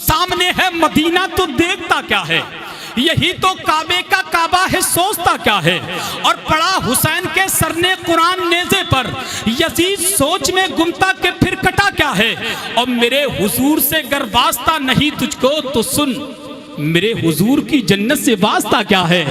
सामने है मदीना तो देखता क्या है, यही तो काबे का काबा है सोचता क्या है। और पड़ा हुसैन के सर ने कुरान नेज़े पर, यजीद सोच में गुमता के फिर कटा क्या है। और मेरे हुजूर से गर वास्ता नहीं तुझको तो सुन, मेरे हुजूर की जन्नत से वास्ता क्या है।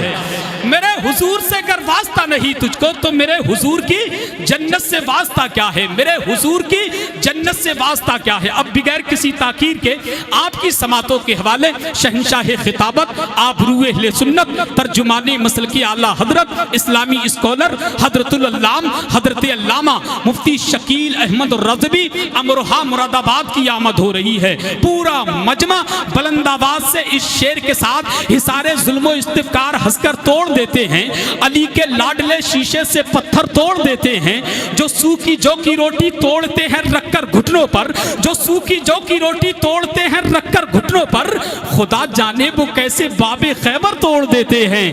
मेरे हुजूर से गर वास्ता नहीं तुझको तो मेरे हुजूर की जन्नत से वास्ता क्या है, मेरे हुजूर की जन्नत से वास्ता क्या है। अब बगैर किसी ताकीर के आपकी समातों के हवाले शहंशाह खिताबत, आबरूए अहले सुन्नत, तर्जुमानी मसल की आला हजरत, इस्लामी स्कॉलर हजरतुल अल्लाम हजरत अल्लामा मुफ्ती शकील अहमद रज़वी अमरोहा मुरादाबाद की आमद हो रही है। पूरा मजमा बुलंदाबाद से इस शेर के साथ हिसारे जुल्मो इस्तिफकार हंसकर तोड़ देते हैं। अली के लाडले शीशे से पत्थर तोड़ देते हैं। जो सूखी जौ की रोटी तोड़ते हैं रखकर घुटनों पर, जो सूखी जौ की रोटी तोड़ते हैं रखकर घुटनों पर, खुदा जाने वो कैसे बाबे खैबर तोड़ देते हैं,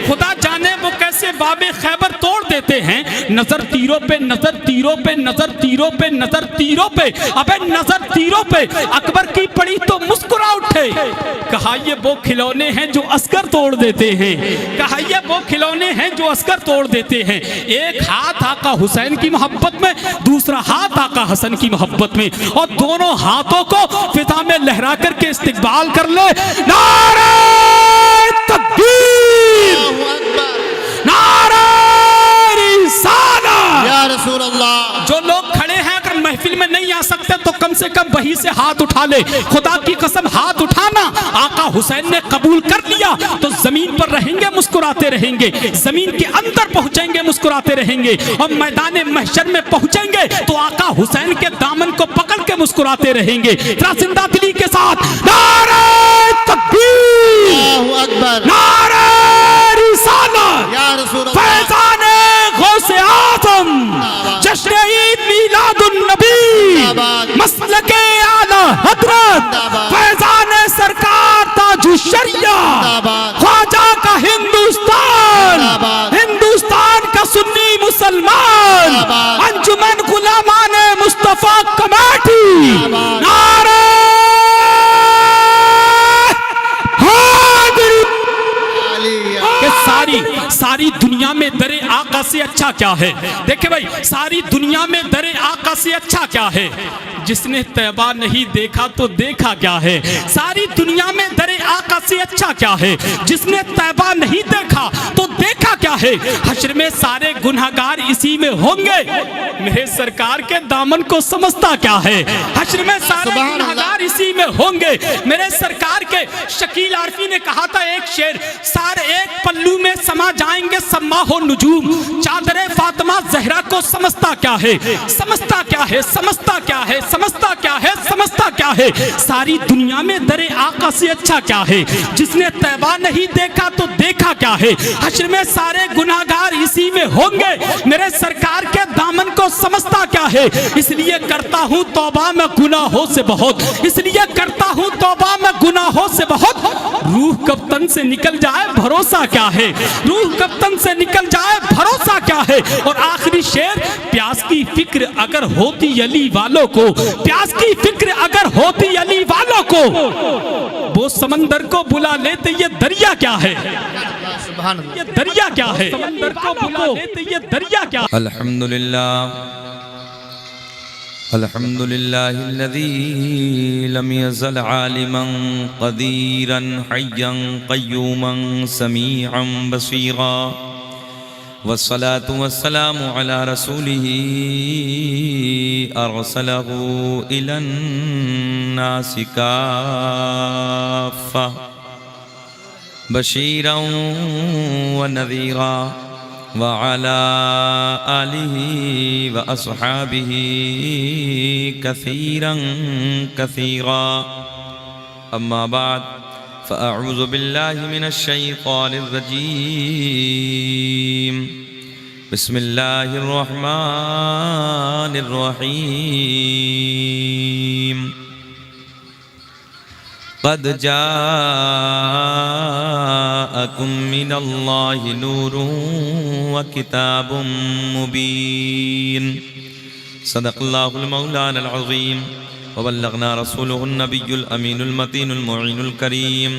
खुदा जाने वो कैसे बाबे खैबर तोड़ देते हैं। नजर तीरों पे, नजर तीरों पे, नजर तीरों पे, नजर तीरों पे, अबे नजर तीरों पे अकबर की पड़ी तो मुस्कुरा उठे। कहा ये वो खिलौने हैं जो अस्कर तोड़ देते हैं, कहा ये वो खिलौने हैं जो अस्कर तोड़ देते हैं। एक हाथ आका हुसैन की मोहब्बत में, दूसरा हाथ आका हसन की मोहब्बत में, और दोनों हाथों को फिजा में लहरा करके इस्तिकबाल कर ले। नारे तकबीर, नारे रिसालत या रसूल अल्लाह। जो लोग खड़े हैं अगर महफिल में नहीं आ सकते तो कम से कम वहीं से हाथ उठा ले। खुदा की कसम हाथ उठाना आका हुसैन ने कबूल कर लिया तो जमीन पर रहेंगे मुस्कुराते रहेंगे, जमीन के अंदर पहुंचेंगे मुस्कुराते रहेंगे, और मैदान महशर में पहुंचेंगे तो आका हुसैन के दामन को पकड़ के मुस्कुराते रहेंगे। जिंदा दिली के साथ नारे तकबीर, अल्लाहु अकबर, नारे रिसालत या रसूल अल्लाह, फैज़ाने गौसे आज़म, जश्न ईद मीलादुन नबी, मसलके आला हजरत, फैज़ाने सरकार ताजु शरिया, ख्वाजा का हिंदुस्तान, हिंदुस्तान का सुन्नी मुसलमान, अंजुमन गुलामाने मुस्तफा कमेटी। नारे सारी दुनिया में दरे आका से अच्छा क्या है। देखे भाई, सारी दुनिया में दरे आका से अच्छा क्या है। जिसने तैबा नहीं देखा तो देखा क्या है। सारी दुनिया में दरे आका से अच्छा क्या है। जिसने तैबा नहीं देखा तो देखा क्या है। हश्र में सारे गुनहगार इसी में होंगे, मेरे सरकार के दामन को समझता क्या है। हश्र में सारे गुनहगार इसी में होंगे, मेरे सरकार के। शकील आरफी ने कहा था एक शेर, सारे एक पल्लू में समा जाएंगे सम्मा हो नुजूम, चादरे फातिमा जहरा को समझता क्या है, समझता क्या है, समझता क्या है, समझता क्या है, समझता क्या है। सारी दुनिया में दरे आका से अच्छा क्या है। जिसने तैबा नहीं देखा तो देखा क्या है। हश्र में सारे गुनाहगार इसी में होंगे, मेरे सरकार के दामन को समझता क्या है। इसलिए करता हूँ तौबा मैं गुनाहों से बहुत, इसलिए करता हूँ तौबा मैं गुनाहों से बहुत। रूह कब तन से निकल जाए भरोसा क्या है, रूह कब तन से निकल जाए भरोसा क्या है। और आखिरी शेर, प्यास की फिक्र अगर होती अली वालों को, प्यास की फिक्र अगर होती अली वालों को, वो समंदर को बुला लेते ये दरिया क्या है, ये दरिया क्या है। समंदर को बुला लेते ये दरिया क्या है। अल्हम्दुलिल्लाह अल्हम्दुलिल्लाहिल्लज़ी लम यज़ल आलिमन क़दीरन हय्यन क़य्यूमन समीअन बसीरा, वस्सलातु वस्सलामु अला रसूलिही अरसलहू इलन नासि काफ़्फ़ा बशीरन व नज़ीरा व अला आलिही व अस्हाबिही कसीरन कसीरा। अम्मा बाद फ़अऊज़ु बिल्लाहि मिनश शैतानिर रजीम। बिस्मिल्लाहिर रहमानिर रहीम। क़द जाअकुम मिनल्लाहि नूरुन व किताबुम मुबीन। सदक़ल्लाहुल मौलानल अज़ीम। वबल्लगना रसूलुहुन नबियुल अमीनुल मतीनुल मुईनुल करीम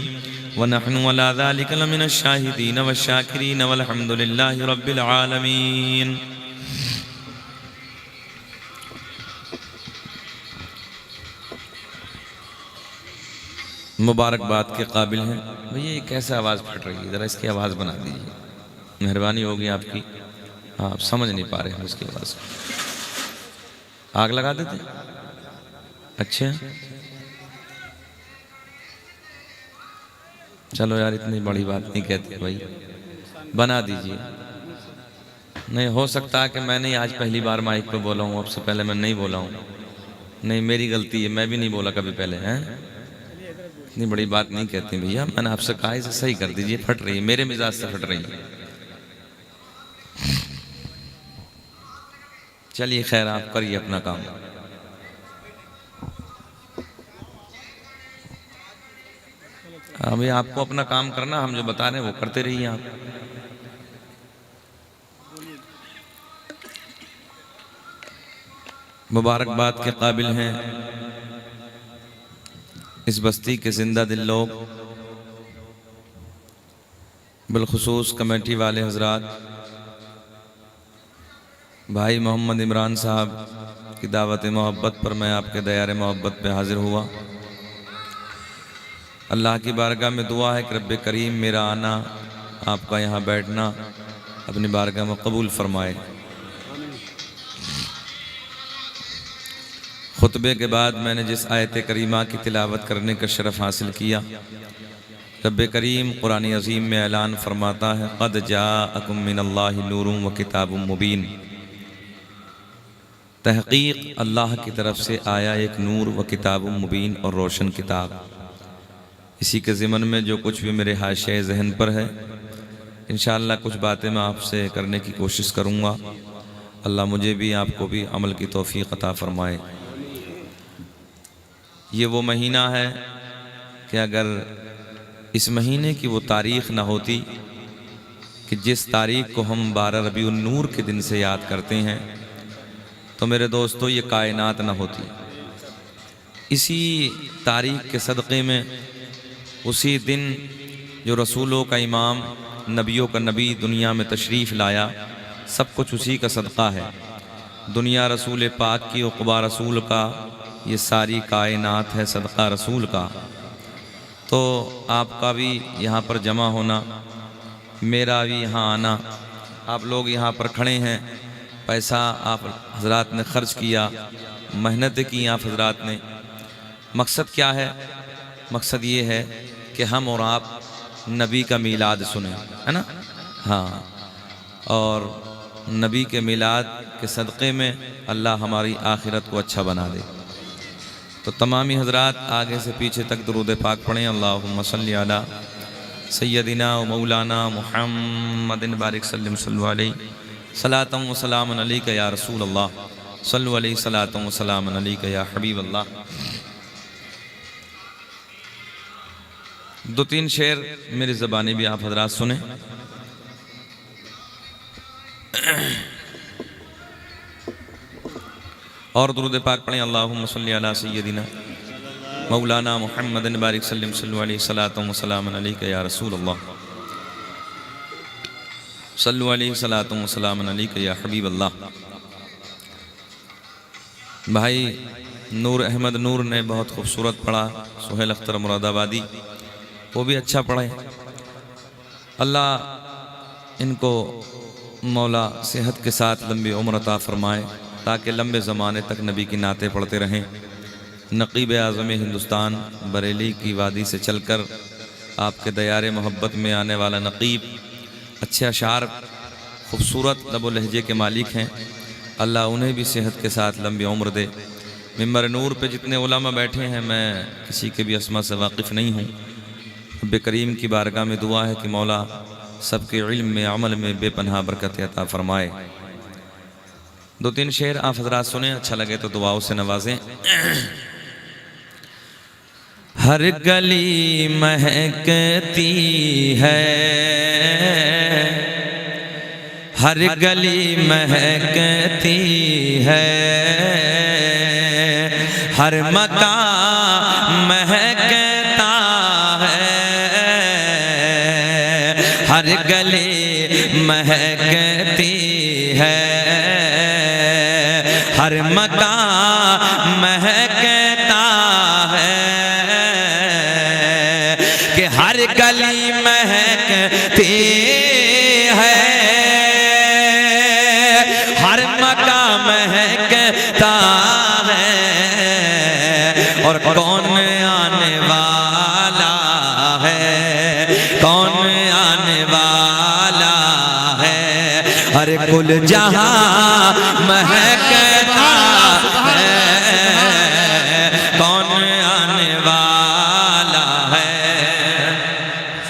व नहनु अला ज़ालिका लमिनश शाहिदीन वश्शाकिरीन वल्हम्दुलिल्लाहि रब्बिल आलमीन। मुबारकबाद के काबिल हैं। भैया ये कैसे आवाज़ फट रही है, ज़रा इसकी आवाज़ बना दीजिए, मेहरबानी होगी आपकी। आप समझ नहीं पा रहे हैं उसकी आवाज़। आग लगा देते? अच्छा चलो यार, इतनी बड़ी बात नहीं कहते भाई, बना दीजिए। नहीं हो सकता है कि मैंने आज पहली बार माइक पे बोला हूँ, अब से पहले मैं नहीं बोला हूँ। नहीं मेरी गलती है, मैं भी नहीं बोला कभी पहले। हैं इतनी बड़ी बात नहीं कहती भैया, मैंने आपसे कहा इसे सही कर दीजिए, फट रही है, मेरे मिजाज से फट रही है। चलिए खैर, आप करिए अपना काम। अभी आपको अपना काम करना, हम जो बता रहे हैं वो करते रहिए आप। मुबारकबाद के काबिल हैं इस बस्ती के जिंदा दिल लोग, बिलखुसूस कमेटी वाले हजरात। भाई मोहम्मद इमरान साहब की दावत मोहब्बत पर मैं आपके दयारे मोहब्बत पे हाजिर हुआ। अल्लाह की बारगाह में दुआ है कि रब्बे करीम मेरा आना, आपका यहाँ बैठना अपनी बारगाह में कबूल फरमाए। खुतबे के बाद मैंने जिस आयत करीमा की तिलावत करने का शरफ हासिल किया, रब्बे करीम कुरान अज़ीम में ऐलान फरमाता है, क़द जाअकुम मिनल्लाहि नूरुन व किताबुम मुबीन। तहक़ीक़ अल्लाह की तरफ से आया एक नूर व किताबुम मुबीन और रोशन किताब। इसी के ज़िमन में जो कुछ भी मेरे हाशिए ज़हन पर है, इंशाअल्लाह कुछ बातें मैं आपसे करने की कोशिश करूँगा। अल्लाह मुझे भी आपको भी अमल की तौफ़ीक़ अता फ़रमाए। ये वो महीना है कि अगर इस महीने की वो तारीख़ ना होती कि जिस तारीख़ को हम 12 रबीउन नूर के दिन से याद करते हैं, तो मेरे दोस्तों ये कायनात ना होती। इसी तारीख़ के सदक़े में उसी दिन जो रसूलों का इमाम, नबियों का नबी दुनिया में तशरीफ़ लाया, सब कुछ उसी का सदक़ा है। दुनिया रसूल पाक की, उक़बा रसूल का, ये सारी कायनात है सदक़ा रसूल का। तो आपका भी यहाँ पर जमा होना, मेरा भी यहाँ आना, आप लोग यहाँ पर खड़े हैं, पैसा आप हजरात ने ख़र्च किया, मेहनत की आप हजरात ने। मकसद क्या है? मकसद ये है कि हम और आप नबी का मीलाद सुने, है ना? हाँ, और नबी के मीलाद के सदक़े में अल्लाह हमारी आखिरत को अच्छा बना दे। तो तमामी हजरात आगे से पीछे तक दुरूद पाक पढ़ें। अल्लाहुम्मा सल्ली अला सय्यदिना व मौलाना मुहम्मदिन बारिक सल्लम सल्लु अलैहि सलातम व सलामन अलैका या रसूल अल्लाह, सल्लु अलैहि सलातम व सलामन अलैका या हबीब अल्लाह। 2-3 शेर मेरी ज़बानी भी आप हजरात सुने। और दुरूद पाक पढ़ें। अल्लाहुम्मा सल्ली अला सय्यदिना मौलाना मुहम्मदिन बारिक सल्लम सल्लु अलैहि सलातम व सलामन अलैका या रसूल अल्लाह, सल्लु अलैहि सलातम व सलामन अलैका या हबीब अल्लाह। भाई नूर अहमद नूर ने बहुत खूबसूरत पढ़ा, सुहेल अख्तर मुरादाबादी, वो भी अच्छा पढ़े। अल्लाह इनको मौला सेहत के साथ लंबी उम्र अता फरमाए, ताकि लंबे ज़माने तक नबी की नातें पढ़ते रहें। नक़ीब आज़म हिंदुस्तान बरेली की वादी से चलकर आपके दयारे मोहब्बत में आने वाला नक़ीब अच्छे अशार, खूबसूरत लब व लहजे के मालिक हैं। अल्लाह उन्हें भी सेहत के साथ लंबी उम्र दे। मिंबर नूर पे जितने उलमा बैठे हैं, मैं किसी के भी अस्मा से वाकिफ़ नहीं हूँ। रब्बे करीम की बारगाह में दुआ है कि मौला सबके इल्म में, अमल में बेपनाह बरकत अता फरमाए। 2-3 शेर आप हजरात सुने, अच्छा लगे तो दुआओं से नवाजें। हर गली महकती है, हर गली महकती है, हर मकाम महकता है, हर गली महकती है, हर मकाम महकता है कि हर गली महकती है, हर मकाम महकता है। और कौन आने वाला है, कौन आने वाला है, हर कुल जहां महकता है, कौन आने वाला है।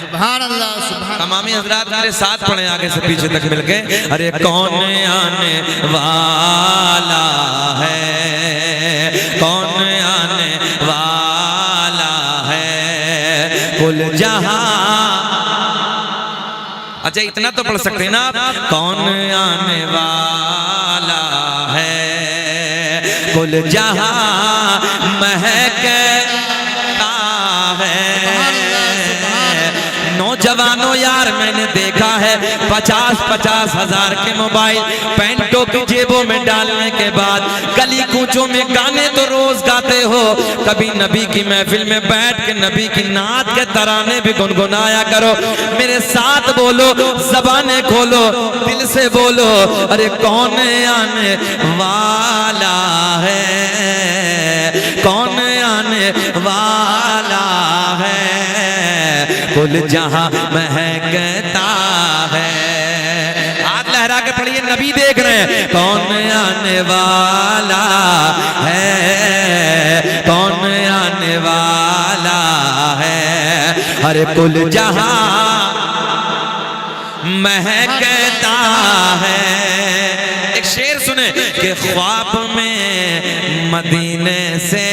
सुभान अल्लाह, सुभान। तमामी हजरात मेरे साथ पढ़े आगे से पीछे तक मिलके, अरे कौन आने वाला है, कौन आने वाला है, कुल जहां। अच्छा इतना तो पढ़ सकते हैं ना आप, कौन आने वाला है, कुल जहां महकता है। नौजवानों यार मैंने देखा है 50-50 हजार के मोबाइल पैंटों की जेबों में डालने के बाद गली कूचों में गाने तो रोज गाते हो, कभी नबी की महफिल में बैठ के नबी की नात के तराने भी गुनगुनाया करो। मेरे साथ बोलो, ज़बानें खोलो, दिल से बोलो, अरे कौन आने वाला है, कौन आने वाला है, कुल जहां महकता है। हाथ लहरा के पढ़िए, नबी देख रहे हैं, कौन आने वाला है, कौन आने वाला है, हर कुल जहां महकता है। एक शेर सुने कि ख्वाब में मदीने से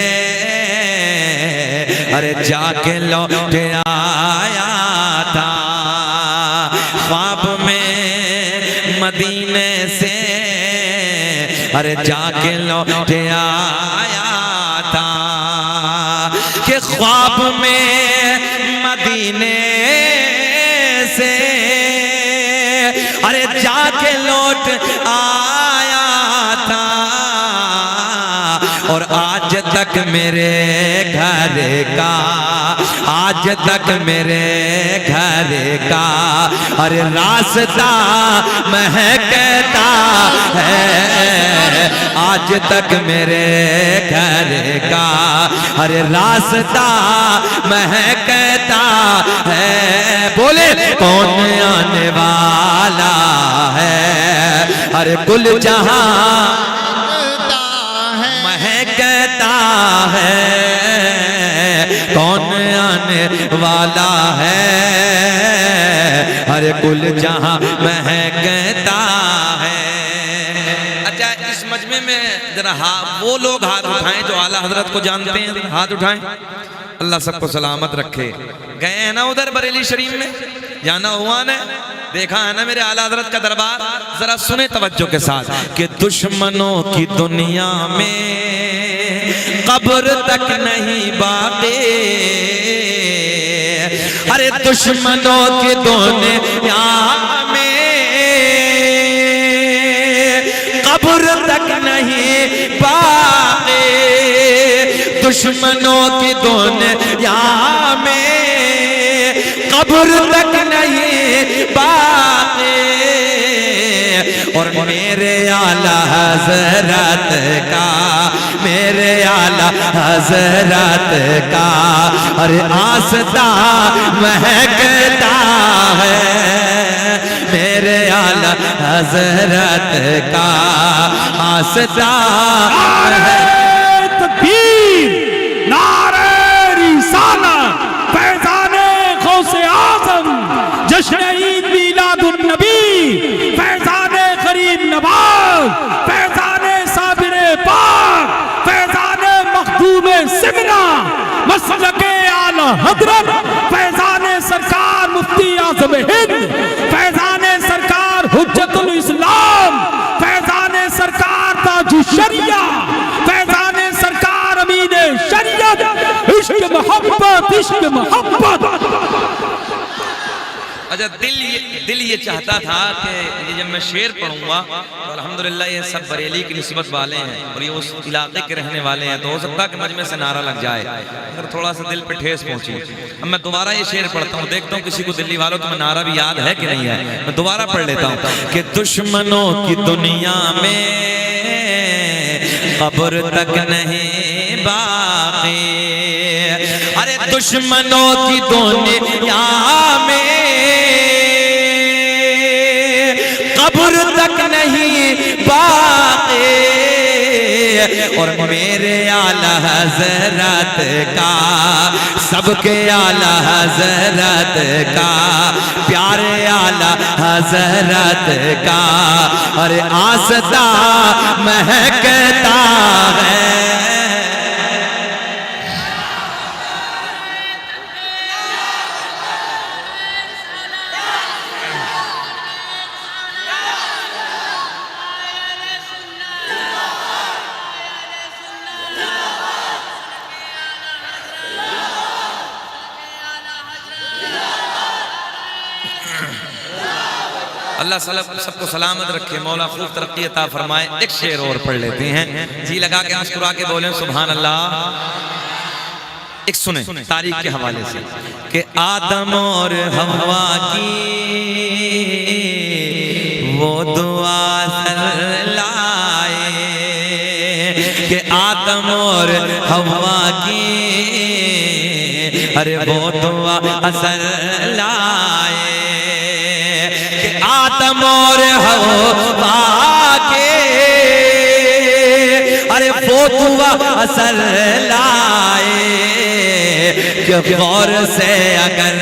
अरे जाके लौट आया था, ख्वाब में मदीने से अरे जाके लौट आया था, कि ख्वाब में मदीने से अरे जाके लौट आया था, और आज तक मेरे घर का, आज तक मेरे घर का अरे रास्ता महकता है, आज तक मेरे घर का अरे रास्ता महकता है। बोले कौन आने वाला है, अरे कुल जहां महकता है, कौन आने वाला है, हर कुल जहां महकता है। अच्छा इस मजमे में जरा वो लोग हाथ उठाएं जो आला हजरत को जानते हैं, हाथ उठाएं। अल्लाह सबको सलामत रखे। गए हैं ना उधर बरेली शरीफ में, जाना हुआ ना, देखा है ना मेरे आला हजरत का दरबार। जरा सुने तवज्जो के साथ कि दुश्मनों की दुनिया में कब्र तक नहीं बाक़ी, अरे दुश्मनों की दुनिया में कब्र तक नहीं बाक़ी, दुश्मनों की दुनिया में कब्र तक नहीं बाक़ी। और मेरे आला हज़रत का, मेरे आला हज़रत का अरे आस्था महकता है, मेरे आला हज़रत का आस्था तकबीर, नारे रिसालत, फैज़ाने गौसे आज़म, जश्न ईद मीलादुन नबी, फैज़ाने गरीब नवाज, फैज़ाने साबिरे पाक, फैज़ाने मखदूमे सिमरा, मसलके आला हज़रत, फैज़ाने सरकार मुफ्ती आज़म हिंद, फैज़ाने सरकार हुज्जतुल इस्लाम, फैज़ाने सरकार ताजुश शरिया, फैज़ाने सरकार अमीन मोहब्बत इश्क मोहब्बत। अच्छा, दिल ये चाहता था कि ये जब मैं शेर पढ़ूंगा तो अल्हम्दुलिल्लाह ये सब बरेली की निस्बत वाले हैं और ये उस इलाके के रहने वाले हैं, तो हो सकता है कि मजमे से नारा लग जाए, अगर थोड़ा सा दिल पे ठेस पहुंची। अब मैं दोबारा ये शेर पढ़ता हूँ, देखता हूँ किसी को दिल्ली वालों तुम्हें नारा भी याद है कि नहीं है। मैं दोबारा पढ़ लेता हूँ कि दुश्मनों की दुनिया में कब्र तक नहीं बाकी, अरे दुश्मनों की दुनिया में कब्र तक नहीं बाकी, और मेरे आला हज़रत का, सबके आला हज़रत का, प्यारे आला हज़रत का, अरे आस्था महकता है। अल्लाह सबको सलामत रखे, मौला खूब तरक्की अता फरमाए। एक शेर और पढ़ लेते हैं, जी लगा के मुस्कुरा के बोले सुभान अल्लाह। एक सुने तारीख के हवाले से कि आदम और हवा की वो दुआ लाए, कि आदम और हवा की अरे वो दुआ असर लाए, आदम और हवा के अरे वो दुआ असर लाए, कि गौर से अगर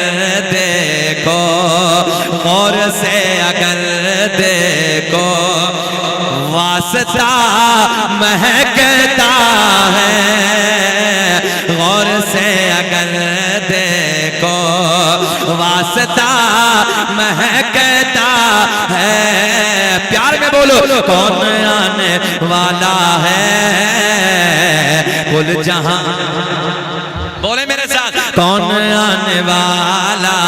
देखो, गौर से अगर देखो, वास्ता महकता है, गौर से अगर देखो, वास्ता महकता है। प्यार में बोलो कौन आने वाला है कुल जहां, बोले मेरे साथ कौन आने वाला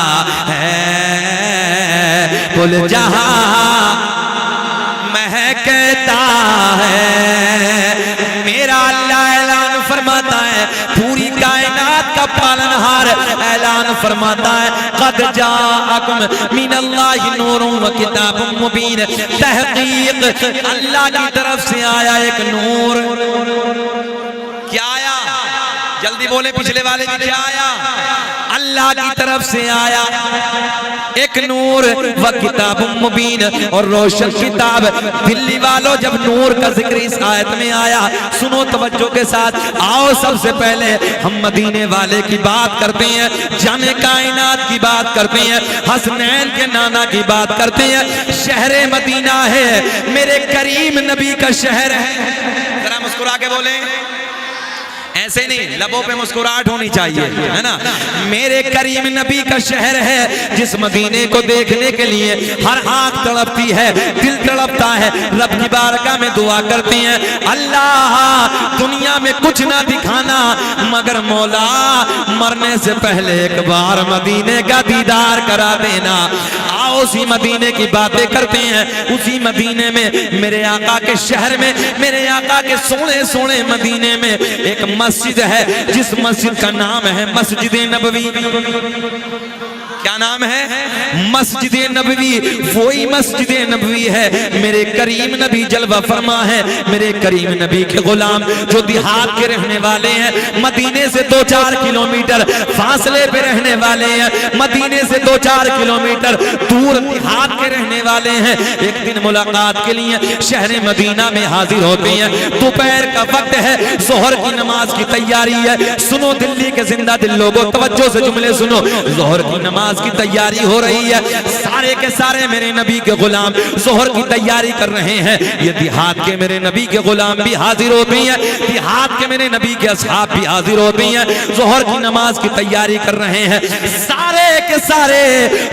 है कुल जहां महकता है। मेरा अल्लाह ऐलान फरमाता है, पूरी कायनात का पालनहार ऐलान फरमाता है, क़द जाअकुम मिनल्लाहि नूरुन व किताबुम मुबीन, तहक़ीक़ अल्लाह की तरफ से आया एक नूर। क्या आया? जल्दी बोले पिछले वाले की, क्या आया? अल्लाह की तरफ से आया एक नूर व किताबुम मुबीन, और रोशन किताब। दिल्ली वालों, जब नूर का जिक्र इस आयत में आया, सुनो तवज्जो के साथ, आओ सबसे पहले हम मदीने वाले की बात करते हैं, जाने कायनात की बात करते हैं, हसनैन के नाना की बात करते हैं। शहर मदीना है, मेरे करीम नबी का शहर है। जरा मुस्कुरा के बोले, ऐसे नहीं, लबों पे मुस्कुराहट होनी चाहिए, है ना। मेरे करीम नबी का शहर है, जिस मदीने को देखने के लिए हर आंख तड़पती है, दिल तड़पता है। रब की बारगाह में दुआ करते हैं, अल्लाह दुनिया में कुछ ना दिखाना, मगर मौला मरने से पहले एक बार मदीने का दीदार करा देना। आओ उसी मदीने की बातें करते हैं। उसी मदीने में, मेरे आका के शहर में, मेरे आका के सोने सोने मदीने में एक मस्जिद है, जिस मस्जिद का नाम है मस्जिद नबवी। क्या नाम है? मस्जिद नबवी। वही मस्जिद नबवी है, मेरे करीम नबी जलवा फरमा है। मेरे करीम नबी के गुलाम जो देहात के रहने वाले हैं, मदीने से 2-4 किलोमीटर फासले पे रहने वाले हैं, मदीने से 2-4 किलोमीटर दूर देहात के रहने वाले हैं, एक दिन मुलाकात के लिए शहर मदीना में हाजिर होते हैं। दोपहर का वक्त है, जोहर की नमाज की तैयारी है। सुनो दिल्ली के जिंदा दिल लोगों, तवज्जो से जुमले सुनो। जोहर की नमाज की तैयारी हो रही है, सारे के सारे मेरे नबी के गुलाम जोहर की तैयारी कर रहे हैं। ये देहात के मेरे नबी के गुलाम भी हाजिर होते हैं, देहात के मेरे नबी के असहाब भी हाजिर होते हैं, जोहर की नमाज की तैयारी कर रहे हैं। सारे के सारे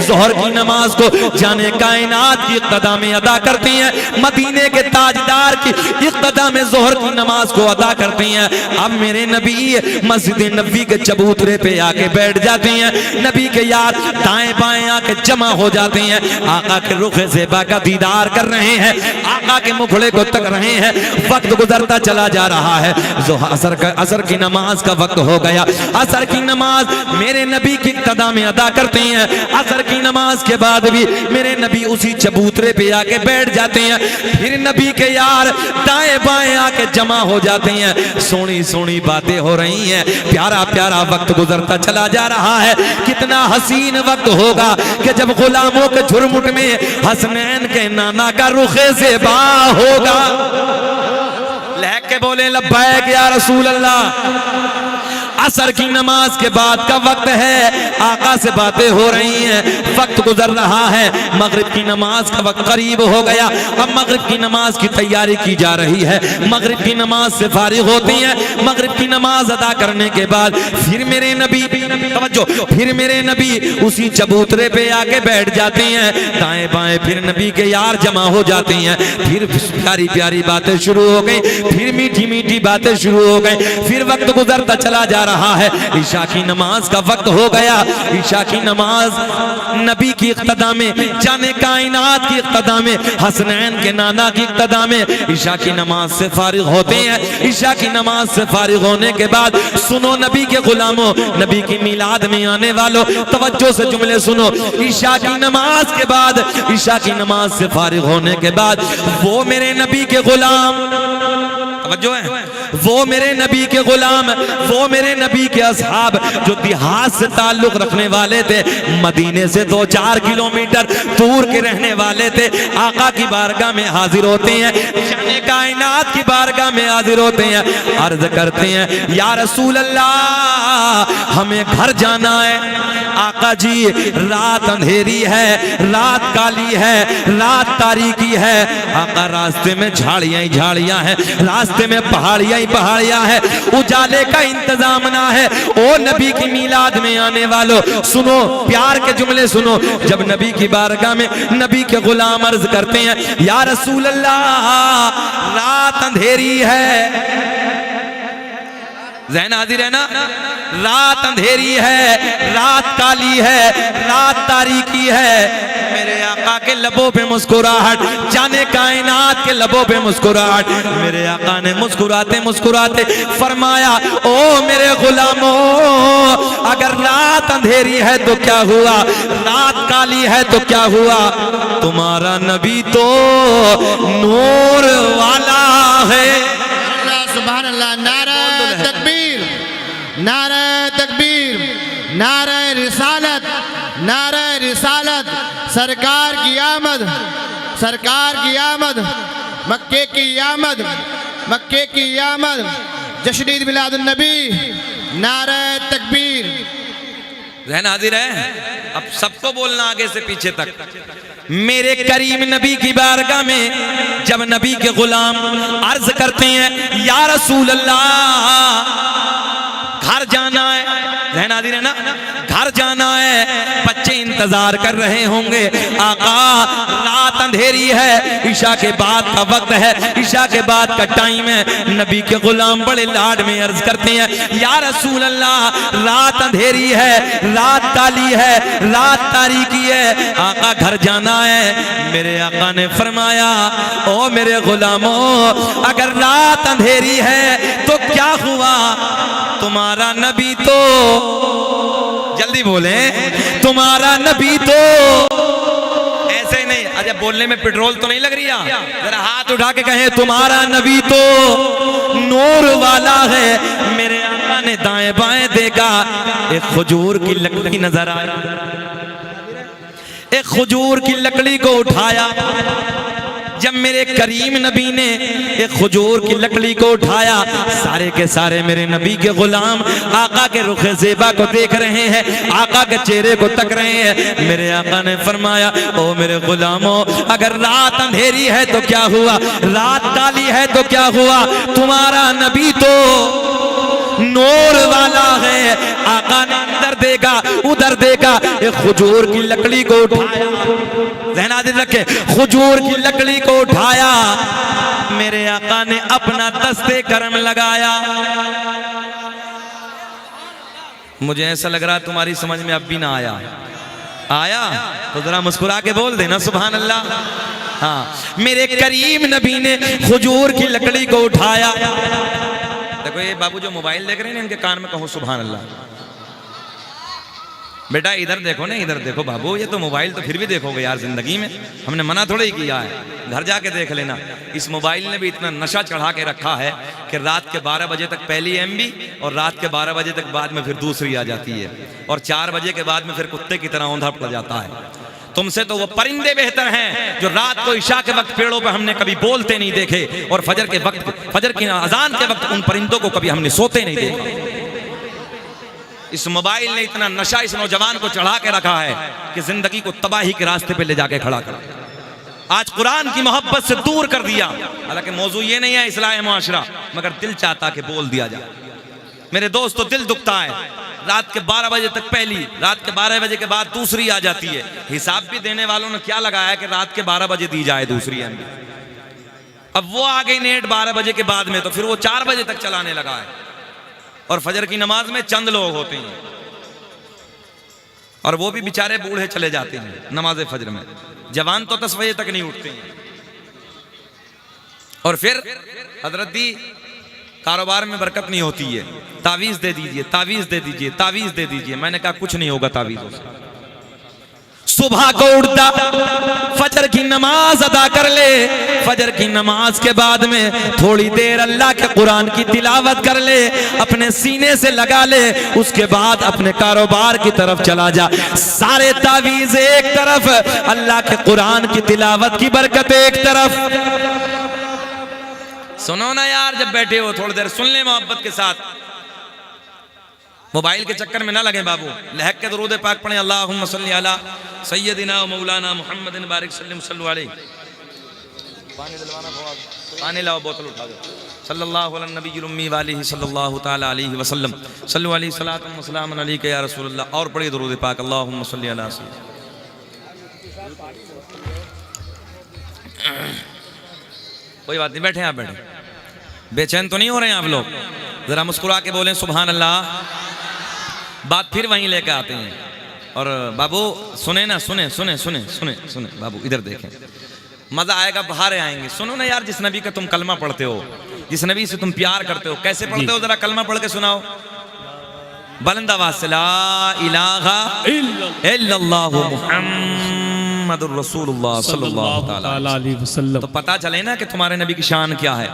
जोहर की नमाज को जाने कायनात की इक़्तिदा में अदा करती हैं, मदीने के ताजदार की इक़्तिदा में जोहर की नमाज को अदा करती हैं। अब मेरे नबी मस्जिद नबी के चबूतरे पे आके बैठ जाती हैं, नबी के यार दाएं बाएं आके जमा हो जाते हैं, आका के रुख ज़ेबा का दीदार कर रहे हैं, आका के मुखड़े को तक रहे हैं। वक्त गुजरता चला जा रहा है, असर की नमाज का वक्त हो गया। असर की नमाज मेरे नबी की इक़्तिदा में अदा करते हैं। असर की नमाज के बाद भी मेरे नबी उसी चबूतरे पे आके बैठ जाते हैं। फिर नबी के यार दाएं बाएं आके जमा हो जाते हैं। सोनी सोनी बातें हो रही हैं, प्यारा प्यारा वक्त गुजरता चला जा रहा है। कितना हसीन वक्त होगा कि जब गुलामों के झुरमुट में हसनैन के नाना का रुखे ज़ेबा होगा। लहक के बोले लब्बैक या रसूल अल्लाह। असर की नमाज के बाद का वक्त है, आका से बातें हो रही हैं, वक्त गुजर रहा है, मगरिब की नमाज का वक्त करीब हो गया। अब मगरिब की नमाज की तैयारी की जा रही है, मगरिब की नमाज से फारिग होती हैं। मगरिब की नमाज अदा करने के बाद फिर मेरे नबी तवज्जो, फिर मेरे नबी उसी चबूतरे पे आके बैठ जाते हैं, दाएं बाएं फिर नबी के यार जमा हो जाते हैं। फिर प्यारी प्यारी बातें शुरू हो गई, फिर मीठी मीठी बातें शुरू हो गई। फिर वक्त गुजरता चला जा रहा है, ईशा की नमाज का वक्त हो गया। ईशा की नमाज नबी की इक़्तिदा में, जाने कायनात की इक़्तिदा में, हसनैन के नाना की इक़्तिदा में ईशा की नमाज से फारिग होते हैं। ईशा की नमाज से फारिग होने के बाद सुनो नबी के गुलामों, नबी की मिलाद में आने वालों, तवज्जो से जुमले सुनो। ईशा की नमाज के बाद, ईशा की नमाज से फारिग होने के बाद वो मेरे नबी के गुलाम, तवज्जो है, वो मेरे नबी के गुलाम, वो मेरे नबी के असहाब जो देहात से ताल्लुक रखने वाले थे, मदीने से 2-4 किलोमीटर दूर के रहने वाले थे, आका की बारगाह में हाजिर होते हैं, शान कायनात की बारगाह में हाजिर होते हैं, अर्ज करते हैं या रसूल अल्लाह हमें घर जाना है। आका जी रात अंधेरी है, रात काली है, रात तारीकी है, आका रास्ते में झाड़ियां ही झाड़ियां हैं, रास्ते में पहाड़ियां ही पहाड़ियां हैं, उजाले का इंतजाम ना है। ओ नबी की मिलाद में आने वालों सुनो, प्यार के जुमले सुनो। जब नबी की बारगाह में नबी के गुलाम अर्ज करते हैं या रसूल अल्लाह रात अंधेरी है, ज़हन हाजिर है ना, रात अंधेरी है, रात काली है, रात तारीकी है। मेरे आका के लबों पे मुस्कुराहट, जाने कायनात के लबों पे मुस्कुराहट। मेरे आका ने मुस्कुराते मुस्कुराते फरमाया ओ मेरे गुलामों, अगर रात अंधेरी है तो क्या हुआ, रात काली है तो क्या हुआ, तुम्हारा नबी तो नूर वाला है। सुभान अल्लाह। नारा तकबीर, नारा तकबीर, नारा रिसालत, नारा रिसालत। सरकार की आमद, सरकार की आमद, मक्के की आमद, मक्के की आमद, जश्न ईद मिलादुन नबी, नारा तकबीर। रहन हाजिर है। अब सबको बोलना आगे से पीछे तक। मेरे करीम नबी की बारगाह में जब नबी के गुलाम अर्ज करते हैं या रसूल अल्लाह घर जाना है, रहना हाजिर है ना, घर जाना है, बच्चे इंतजार कर रहे होंगे, आका रात अंधेरी है, ईशा के बाद का वक्त है, ईशा के बाद का टाइम है। नबी के गुलाम बड़े लाड में अर्ज करते हैं या रसूल अल्लाह रात अंधेरी है, रात काली है, रात तारीकी है, आका घर जाना है। मेरे आका ने फरमाया ओ मेरे गुलामों, अगर रात अंधेरी है तो क्या हुआ, तुम्हारा नबी तो, जल्दी बोले, तुम्हारा नबी तो, ऐसे नहीं, अच्छा बोलने में पेट्रोल तो नहीं लग रही है, जरा हाथ उठा के कहें तुम्हारा नबी तो नूर वाला है। मेरे आका ने दाएं बाएं देखा, एक खजूर की लकड़ी नजर आई, एक खजूर की लकड़ी को उठाया। जब मेरे करीम नबी ने एक खजूर की लकड़ी को उठाया, सारे के सारे मेरे नबी के गुलाम आका के रुखे ज़ेबा को देख रहे हैं, आका के चेहरे को तक रहे हैं। मेरे आका ने फरमाया ओ मेरे गुलामों, अगर रात अंधेरी है तो क्या हुआ, रात काली है तो क्या हुआ, तुम्हारा नबी तो नूर वाला है। आका ने अंदर देखा, उधर देखा, एक खजूर की लकड़ी को उठाया, ज़हन दिल रखे, खजूर की लकड़ी को उठाया, मेरे आका ने अपना दस्ते करम लगाया। मुझे ऐसा लग रहा तुम्हारी समझ में अब भी ना आया। आया तो जरा मुस्कुरा के बोल देना सुभान अल्लाह। हाँ, मेरे करीम नबी ने खजूर की लकड़ी को उठाया। देखो ये बाबू जो मोबाइल देख रहे हैं इनके कान में कहो सुभान अल्लाह। बेटा इधर देखो ना, इधर देखो बाबू, ये तो मोबाइल तो फिर भी देखोगे यार, जिंदगी में हमने मना थोड़ा ही किया है, घर जाके देख लेना। इस मोबाइल ने भी इतना नशा चढ़ा के रखा है कि रात के 12 बजे तक पहली MB और रात के 12 बजे तक बाद में फिर दूसरी आ जाती है, और 4 बजे के बाद में फिर कुत्ते की तरह औंधा पड़ जाता है। तुमसे तो वो परिंदे बेहतर हैं जो रात को इशा के वक्त पेड़ों पे हमने कभी बोलते नहीं देखे, और फजर के वक्त, फजर की अजान के वक्त उन परिंदों को कभी हमने सोते नहीं देखा। इस मोबाइल ने इतना नशा इस नौजवान को चढ़ा के रखा है कि जिंदगी को तबाही के रास्ते पे ले जाके खड़ा कर, आज कुरान की मोहब्बत से दूर कर दिया। हालांकि मौजू ये नहीं है इस्लाह मुआशरा, मगर दिल चाहता कि बोल दिया जाए। मेरे दोस्तों दिल दुखता है, रात के 12 बजे तक पहली, रात के 12 बजे के बाद दूसरी आ जाती है। हिसाब भी देने वालों ने क्या लगाया कि रात के 12 बजे दी जाए दूसरी MB। अब वो आ गई नेट 12 बजे के बाद में, तो फिर वो 4 बजे तक चलाने लगा है, और फजर की नमाज में चंद लोग होते हैं, और वो भी बेचारे बूढ़े चले जाते हैं नमाज फजर में, जवान तो 10 बजे तक नहीं उठते हैं। और फिर हजरत दी कारोबार में बरकत नहीं होती है, तावीज दे दीजिए, तावीज दे दीजिए, तावीज दे दीजिए। मैंने कहा कुछ नहीं होगा तावीजों से। सुबह को उठता, फजर की नमाज अदा कर ले, फजर की नमाज के बाद में थोड़ी देर अल्लाह के कुरान की तिलावत कर ले, अपने सीने से लगा ले, उसके बाद अपने कारोबार की तरफ चला जा। सारे तावीज एक तरफ, अल्लाह के कुरान की तिलावत की बरकत एक तरफ। सुनो ना यार, जब बैठे हो थोड़ी देर सुन ले मोहब्बत के साथ, मोबाइल के चक्कर में ना लगे बाबू। लहक के दरूद पाक पढ़े, अल्लाहुम्मा सल्ली अला सय्यदिना व मौलाना मुहम्मदिन बारिक सल्लल्लाहु अलैहि, पानी दिलवाना, पानी लाओ, बोतल उठा दो, सल्लल्लाहु अला नबील उम्मी वालिहि सल्लल्लाहु ताला अलैहि वसल्लम, सल्लु अलैहि सलातु व सलामुन अलैका या रसूल अल्लाह। और पढ़िए दरूद पाक, अल्लाहुम्मा सल्ली अला सय्यद। कोई बात नहीं, बैठे आप, बैठे। बेचैन तो नहीं हो रहे हैं आप लोग? जरा मुस्कुरा के बोलें सुभान अल्लाह। बात फिर वहीं लेकर आते हैं। और बाबू सुने ना, सुने सुने सुने सुने सुने बाबू, इधर देखें, मजा आएगा, बाहर आएंगे। सुनो ना यार, जिस नबी का तुम कलमा पढ़ते हो, जिस नबी से तुम प्यार करते हो, कैसे पढ़ते हो? जरा कलमा पढ़ के सुनाओ, बुलंद आवाज से, ला इलाहा इल्लल्लाहु मुहम्मदुर रसूलुल्लाह सल्लल्लाहु अलैहि वसल्लम। तो पता चले ना कि तुम्हारे नबी की शान क्या है।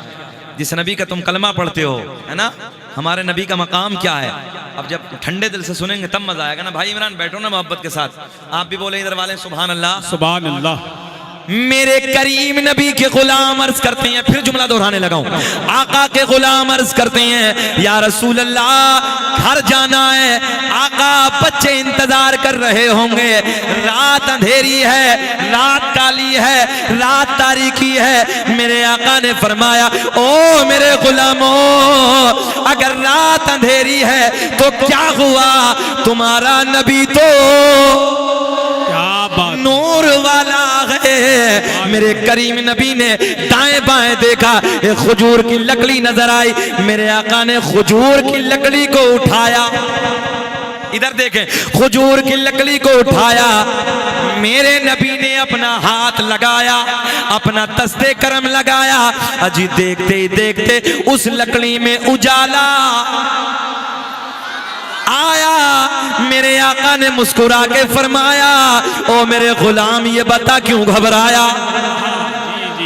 जिस नबी का तुम कलमा पढ़ते हो, है ना, हमारे नबी का मकाम क्या है। अब जब ठंडे दिल से सुनेंगे तब मजा आएगा ना। भाई इमरान बैठो ना मोहब्बत के साथ, आप भी बोले इधर वाले सुभान अल्लाह, सुभान अल्लाह। मेरे करीम नबी के गुलाम अर्ज करते हैं, फिर जुमला दोहराने लगा हूं, आका के गुलाम अर्ज करते हैं, या रसूल अल्लाह घर जाना है। आका बच्चे इंतजार कर रहे होंगे, रात अंधेरी है, रात काली है, रात तारीकी है। मेरे आका ने फरमाया, ओ मेरे गुलामों, अगर रात अंधेरी है तो क्या हुआ, तुम्हारा नबी तो नूर वाला है। मेरे करीम नबी ने दाएं बाएं देखा, एक खजूर की लकड़ी नजर आई, मेरे आका ने खजूर की लकड़ी को उठाया। इधर देखें, खजूर की लकड़ी को उठाया, मेरे नबी ने अपना हाथ लगाया, अपना दस्ते करम लगाया। अजी देखते ही देखते उस लकड़ी में उजाला आया। मेरे आका ने मुस्कुरा के फरमाया, ओ मेरे गुलाम ये बता क्यों घबराया।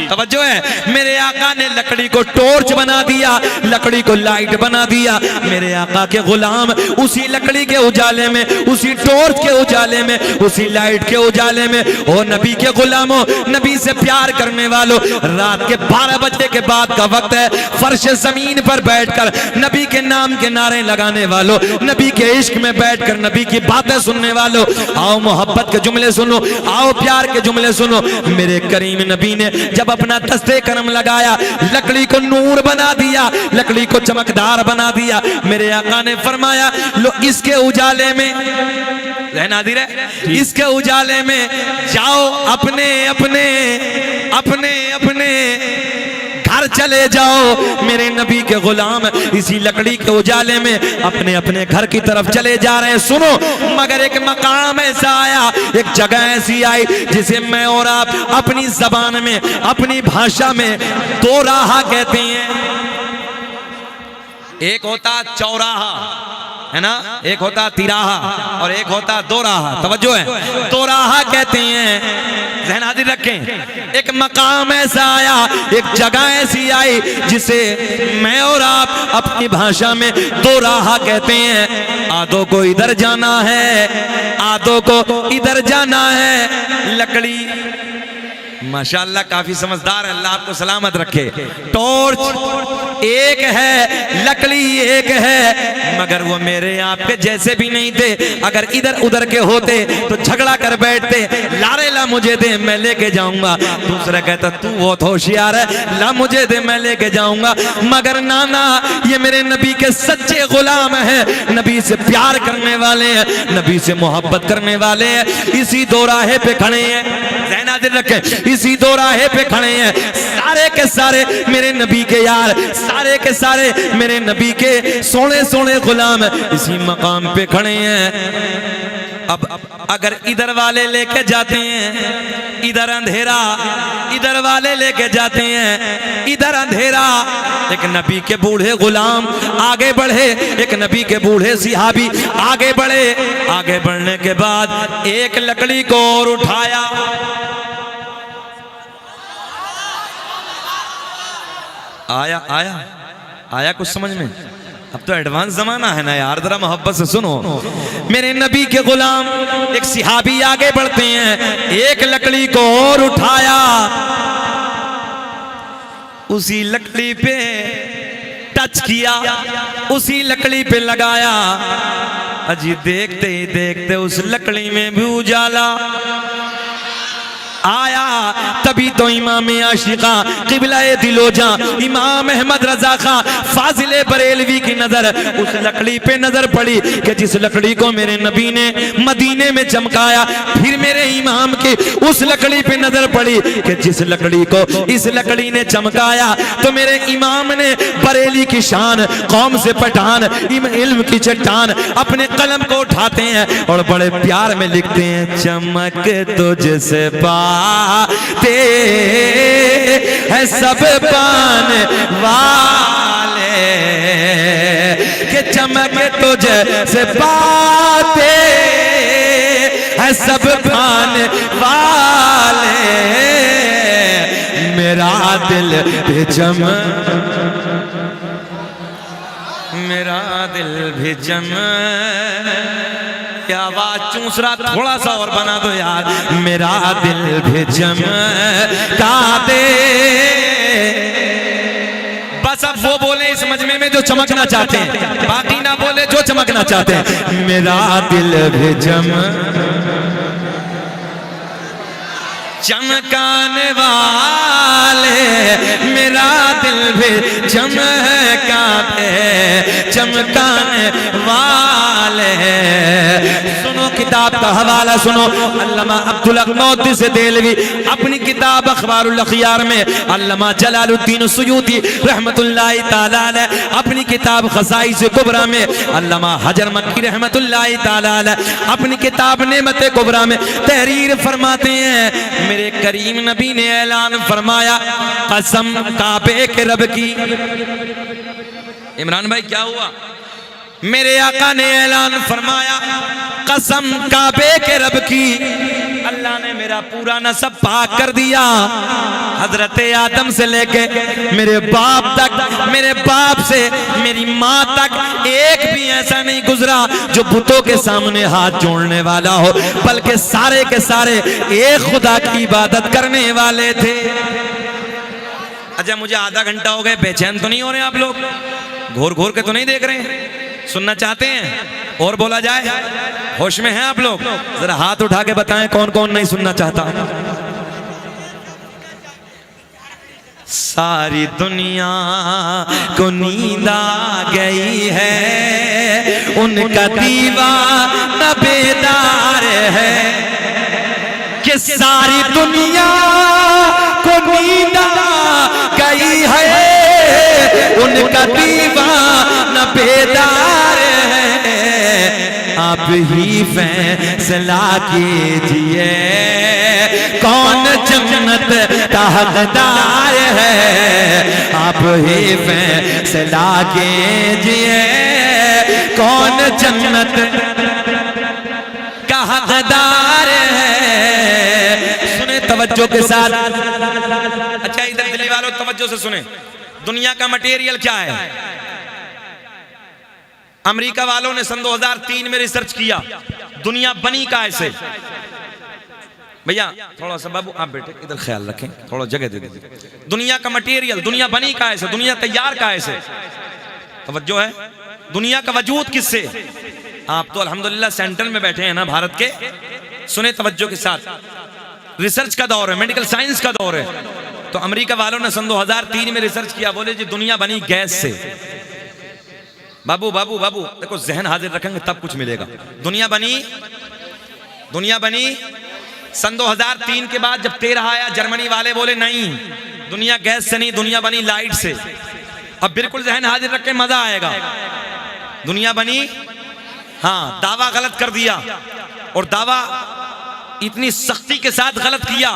तवज्जो है, मेरे आका ने लकड़ी को टॉर्च बना दिया, लकड़ी को लाइट बना दिया। मेरे आका के गुलाम उसी लकड़ी के उजाले में, उसी टॉर्च के उजाले में, उसी लाइट के उजाले में, ओ नबी के गुलामों, नबी से प्यार करने वालों, रात के 12 बजे के बाद का वक्त है, फर्श जमीन पर बैठकर नबी के नाम के नारे लगाने वालों, नबी के इश्क में बैठकर नबी की बातें सुनने वालों, आओ मोहब्बत के जुमले सुनो, आओ प्यार के जुमले सुनो। मेरे करीम नबी ने जब अपना दस्ते करम लगाया, लकड़ी को नूर बना दिया, लकड़ी को चमकदार बना दिया। मेरे आका ने फरमाया लो इसके उजाले में, नादिर है, इसके उजाले में जाओ, अपने अपने अपने अपने घर चले जाओ। मेरे नबी के गुलाम इसी लकड़ी के उजाले में अपने अपने घर की तरफ चले जा रहे हैं। सुनो, मगर एक मकाम ऐसा आया, एक जगह ऐसी आई जिसे मैं और आप अपनी जबान में, अपनी भाषा में दो राह कहते हैं। एक होता चौराहा, है ना, एक होता तिराहा और एक होता दो राहा। तवज्जो है, दो राहा कहते हैं, ज़हन हाजिर रखें। एक मकाम ऐसा आया, एक जगह ऐसी आई जिसे मैं और आप अपनी भाषा में दो राहा कहते हैं। आधों को इधर जाना है, आधों को इधर जाना है। लकड़ी माशाअल्लाह काफी समझदार है, अल्लाह आपको सलामत रखे। टॉर्च एक है, लकड़ी एक है, मगर वो मेरे आपके जैसे भी नहीं थे। अगर इधर उधर के होते तो झगड़ा कर बैठते, लारे ला मुझे दे मैं लेके जाऊंगा। दूसरा कहता तू बहुत होशियार है, ला मुझे दे मैं लेके जाऊंगा। मगर नाना ये मेरे नबी के सच्चे गुलाम हैं, नबी से प्यार करने वाले हैं, नबी से मोहब्बत करने वाले हैं। इसी दो राहे पे खड़े हैं, ज़हन हाजिर रखें, इसी दो राहे पे खड़े हैं। सारे के सारे मेरे नबी के यार, सारे के सारे मेरे नबी के सोने सोने गुलाम इसी मकाम पे खड़े हैं। अब अगर इधर वाले लेके जाते हैं इधर अंधेरा, इधर वाले लेके जाते हैं इधर अंधेरा। एक नबी के बूढ़े गुलाम आगे बढ़े, एक नबी के बूढ़े सिहाबी आगे बढ़े। आगे बढ़ने के बाद एक लकड़ी को और उठाया, आया आया आया कुछ समझ में? अब तो एडवांस जमाना है ना यार, जरा मोहब्बत से सुनो। मेरे नबी के गुलाम एक सिहाबी आगे बढ़ते हैं, एक लकड़ी को और उठाया, उसी लकड़ी पे टच किया, उसी लकड़ी पे लगाया। अजी देखते ही देखते उस लकड़ी में भी उजाला आया। तभी तो इमाम आशिका क़िबला-ए दिलोजा इमाम अहमद रजा खां फाजिले बरेलवी की नजर उस लकड़ी पे नजर पड़ी कि जिस लकड़ी को मेरे नबी ने मदीने में चमकाया। फिर मेरे इमाम की उस लकड़ी पे नजर पड़ी कि जिस लकड़ी को इस लकड़ी ने चमकाया। तो मेरे इमाम ने बरेली की शान, कौम से पठान, इल्म की चट्टान, अपने कलम को उठाते हैं और बड़े प्यार में लिखते हैं, चमक तुझसे पाते हैं सब पाने वाले, के चमक तुझसे पाते हैं सब पाने वाले। मेरा दिल भी मेरा दिल भी क्या आवाज चूस रहा, थोड़ा सा और बना दो यार। मेरा दिल भी का दे। बस अब वो बोले इस मजमे में जो चमकना चाहते हैं, बाकी ना बोले जो चमकना चाहते हैं। मेरा दिल भी चमकाने वाले, मेरा दिल भी चमकाने वाले। सुनो किताब का हवाला सुनो, अल्लामा अब्दुल हक मुहद्दिस देलवी अपनी किताब अखबारुल अखयार में, अल्लामा जलालुद्दीन सुयूती रहमतुल्लाहि ताला अलैह अपनी किताब खसाइस कुबरा में, अल्लामा हजर मक्की रहमतुल्लाहि ताला अलैह अपनी किताब नेमत कुबरा में तहरीर फरमाते हैं, मेरे करीम नबी ने ऐलान फरमाया, कसम काबे के रब की। इमरान भाई क्या हुआ? मेरे आका ने ऐलान फरमाया, कसम काबे के रब की, अल्लाह ने मेरा पूरा नसब पाक कर दिया। हजरत आदम से लेके मेरे बाप तक, मेरे बाप से मेरी माँ तक एक भी ऐसा नहीं गुजरा जो बुतों के सामने हाथ जोड़ने वाला हो, बल्कि सारे के सारे एक खुदा की इबादत करने वाले थे। अच्छा मुझे आधा घंटा हो गए, बेचैन तो नहीं हो रहे आप लोग? घोर घोर के तो नहीं देख रहे हैं? सुनना चाहते हैं और बोला जाए? होश में हैं आप लोग? जरा हाथ उठा के बताएं कौन कौन नहीं सुनना चाहता। सारी दुनिया को नींद आ गई है, उनका दीवाना बेदार है। कि सारी दुनिया को नींद आ गई है, उनका दीवाना बेदार है। आप ही फैसला कीजिए कौन जन्नत का हकदार है। आप ही फैसला कीजिए कौन जन्नत का हकदार है। सुने तवज्जो के साथ। अच्छा इधर दिल्ली वालों तवज्जो से सुने। दुनिया का मटेरियल क्या है? अमेरिका वालों ने सन 2003 में रिसर्च किया दुनिया बनी का ऐसे। भैया थोड़ा सा बाबू आप बेटे इधर ख्याल रखें, थोड़ा जगह दे दीजिए। दुनिया का मटेरियल, दुनिया बनी का ऐसे, दुनिया तैयार का ऐसे। तवज्जो है। दुनिया का वजूद किससे? आप तो अल्हम्दुलिल्लाह सेंटर में बैठे हैं ना भारत के। सुने तवज्जो के साथ। रिसर्च का दौर है, मेडिकल साइंस का दौर है। तो अमेरिका वालों ने सन 2003 में रिसर्च किया, बोले जी दुनिया बनी गैस से। बाबू बाबू बाबू देखो जहन हाजिर रखेंगे तब कुछ मिलेगा। दुनिया बनी सन 2003 के बाद जब 13 आया, जर्मनी वाले बोले नहीं दुनिया गैस से नहीं, दुनिया बनी लाइट से। अब बिल्कुल जहन हाजिर रखें, मजा आएगा। दुनिया बनी, हाँ दावा गलत कर दिया, और दावा इतनी सख्ती के साथ गलत किया।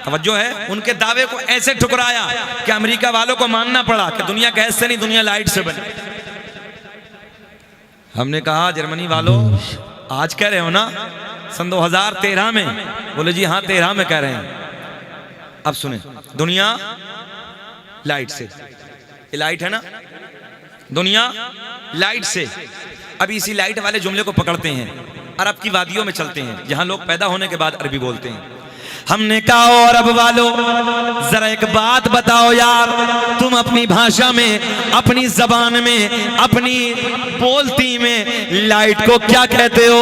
तवज्जो है। उनके दावे को ऐसे ठुकराया कि अमेरिका वालों को मानना पड़ा कि दुनिया गैस से नहीं, दुनिया लाइट से बनी। हमने कहा जर्मनी वालों आज कह रहे हो ना सन 2013 में? बोले जी हाँ 13 में कह रहे हैं। अब सुने, दुनिया लाइट से, ये लाइट है ना, दुनिया लाइट से। अब इसी लाइट वाले जुमले को पकड़ते हैं, अरब की वादियों में चलते हैं जहां लोग पैदा होने के बाद अरबी बोलते हैं। हमने कहा और अरब वालों जरा एक बात बताओ यार, तुम अपनी भाषा में, अपनी जबान में, अपनी बोलती में लाइट को क्या कहते हो?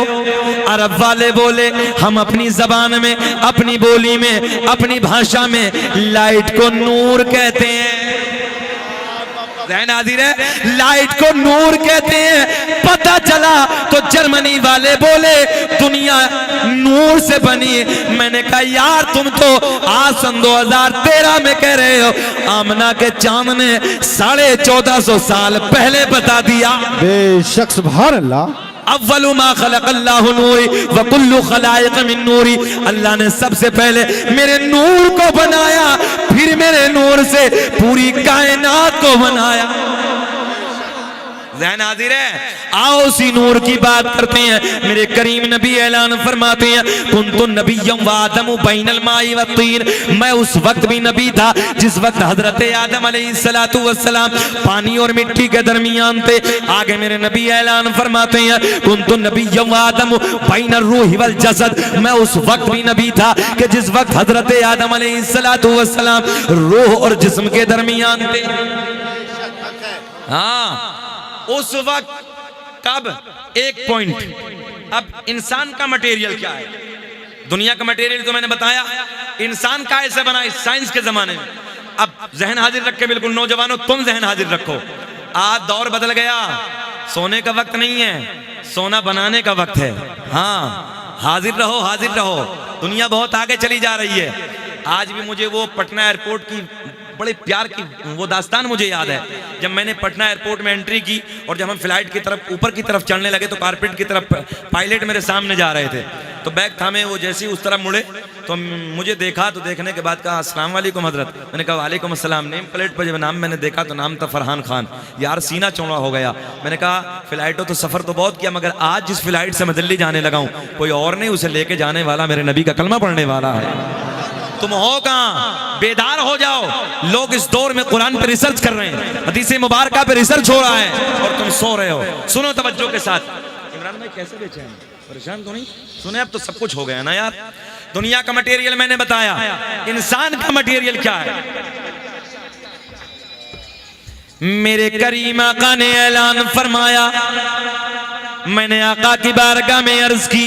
अरब वाले बोले हम अपनी जबान में, अपनी बोली में, अपनी भाषा में लाइट को नूर कहते हैं। ज़हन हाजिर है। लाइट को नूर कहते हैं। पता चला तो जर्मनी वाले बोले दुनिया नूर से बनी। मैंने कहा यार तुम तो आज सन 2013 में कह रहे हो, आमना के चांद ने 1450 साल पहले बता दिया। बेशक सुभान अल्लाह। अव्वलु मा खलक़ल्लाहु नूरी व कुल्लु खलाइक़ मिन नूरी। अल्लाह ने सबसे पहले मेरे नूर को बनाया, फिर मेरे नूर से पूरी कायनात को बनाया। ज़हन हाजिर है। आओ उसी नूर की बात करते हैं। मेरे करीम नबी ऐलान फरमाते हैं कुन्तु नबिय्यम व आदमु बैनल माई व तीन। मैं उस वक्त भी नबी था जिस वक्त हजरत आदम अलैहिस्सलातु वस्सलाम पानी और मिट्टी के दरमियान थे। आगे मेरे नबी ऐलान फरमाते हैं कुन्तु नबिय्यम व आदमु बैनर रूहि वल जसद। मैं उस वक्त भी नबी था कि जिस वक्त हजरत आदम अलैहिस्सलातु वस्सलाम रूह और जिस्म के दरमियान थे। हाँ उस वक्त, कब? एक पॉइंट। अब इंसान का मटेरियल क्या है? दुनिया का मटेरियल तो मैंने बताया, इंसान का ऐसे बना इस साइंस के जमाने में। अब जहन हाजिर रख के, बिल्कुल नौजवानों तुम जहन हाजिर रखो, आज दौर बदल गया। सोने का वक्त नहीं है, सोना बनाने का वक्त है। हाँ हाजिर रहो, हाजिर रहो। दुनिया बहुत आगे चली जा रही है। आज भी मुझे वो पटना एयरपोर्ट की बड़े प्यार की वो दास्तान मुझे याद है। जब मैंने पटना एयरपोर्ट में एंट्री की और जब हम फ्लाइट की तरफ ऊपर की तरफ चढ़ने लगे तो कारपेट की तरफ पायलट मेरे सामने जा रहे थे, तो बैग थामे वो जैसे ही उस तरफ मुड़े तो मुझे देखा, तो देखने के बाद कहा अस्सलाम वालेकुम हजरत। मैंने कहा वालेकुम अस्सलाम। नेम प्लेट पर जब नाम मैंने देखा तो नाम था फरहान खान। यार सीना चौड़ा हो गया। मैंने कहा फ्लाइटों तो सफ़र तो बहुत किया, मगर आज जिस फ्लाइट से मैं दिल्ली जाने लगा हूँ कोई और नहीं, उसे लेके जाने वाला मेरे नबी का कलमा पढ़ने वाला है। तुम हो कहाँ? बेदार हो जाओ। लोग इस दौर में कुरान पे रिसर्च कर रहे हैं, हदीस मुबारक पे रिसर्च हो रहा है और तुम सो रहे हो। सुनो तवज्जो के साथ। इमरान भाई कैसे बेचैन, परेशान तो नहीं? सुने अब तो सब कुछ हो गया ना यार। दुनिया का मटेरियल मैंने बताया, इंसान का मटेरियल क्या है? मेरे करीम आका ने ऐलान फरमाया, मैंने आका की बारगाह में अर्ज की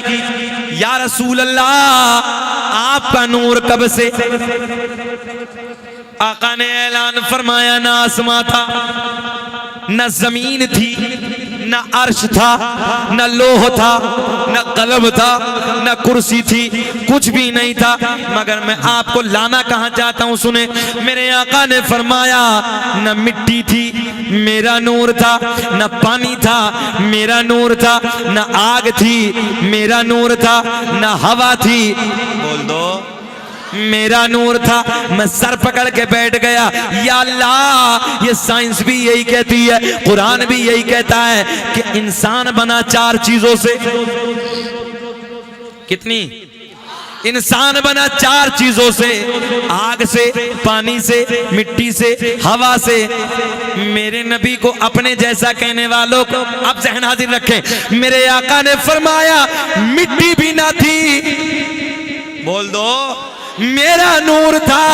या रसूल अल्लाह आपका नूर कब से? आका ने ऐलान फरमाया, ना आसमां था, न जमीन थी, न अर्श था, न लोह था, न कलम था, न कुर्सी थी, कुछ भी नहीं था। मगर मैं आपको लाना कहाँ चाहता हूँ, सुने। मेरे आका ने फरमाया, न मिट्टी थी, मेरा नूर था, न पानी था, मेरा नूर था, न आग थी, मेरा नूर था, न हवा थी, बोल दो, मेरा नूर था। मैं सर पकड़ के बैठ गया, या अल्लाह, ये साइंस भी यही कहती है, कुरान भी यही कहता है कि इंसान बना 4 चीजों से। कितनी? इंसान बना 4 चीजों से, आग से, पानी से, मिट्टी से, हवा से। मेरे नबी को अपने जैसा कहने वालों को अब ज़हन हाजिर रखें। मेरे आका ने फरमाया, मिट्टी भी ना थी, बोल दो, मेरा नूर था।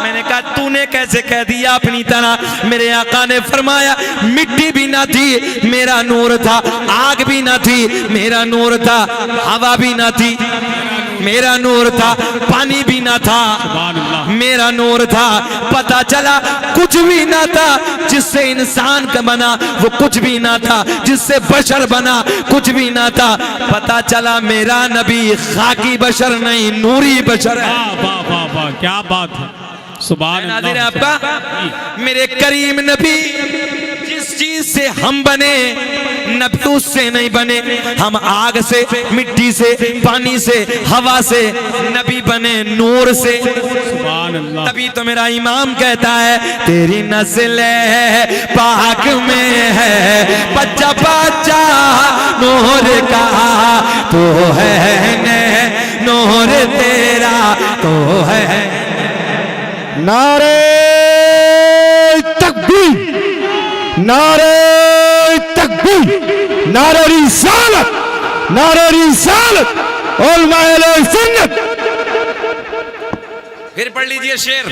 मैंने कहा, तूने कैसे कह दिया अपनी तरह? मेरे आका ने फरमाया, मिट्टी भी ना थी, मेरा नूर था, आग भी ना थी, मेरा नूर था, हवा भी ना थी, मेरा नूर था, पानी भी ना था, मेरा नूर था। पता चला कुछ भी ना था जिससे इंसान का बना, वो कुछ भी ना था जिससे बशर बना, कुछ भी ना था। पता चला मेरा नबी खाकी बशर नहीं, नूरी बशर है। वाह वाह वाह, क्या बात है, सुभान नाज़िर अल्लाह। आपका मेरे करीम नबी, जिस चीज से हम बने, नबी उससे नहीं बने। हम आग से, मिट्टी से, पानी से, हवा से, नबी बने नूर से। सुभान अल्लाह। तभी तो मेरा इमाम कहता है, तेरी नस्ल है पाक में है, बच्चा बच्चा नूर का तो है, नूर तेरा तो है। नारे तकबीर, नारे तकबीर, नारे रिसालत, नारे रिसालत, उलमाए सुन्नत। फिर पढ़ लीजिए शेर।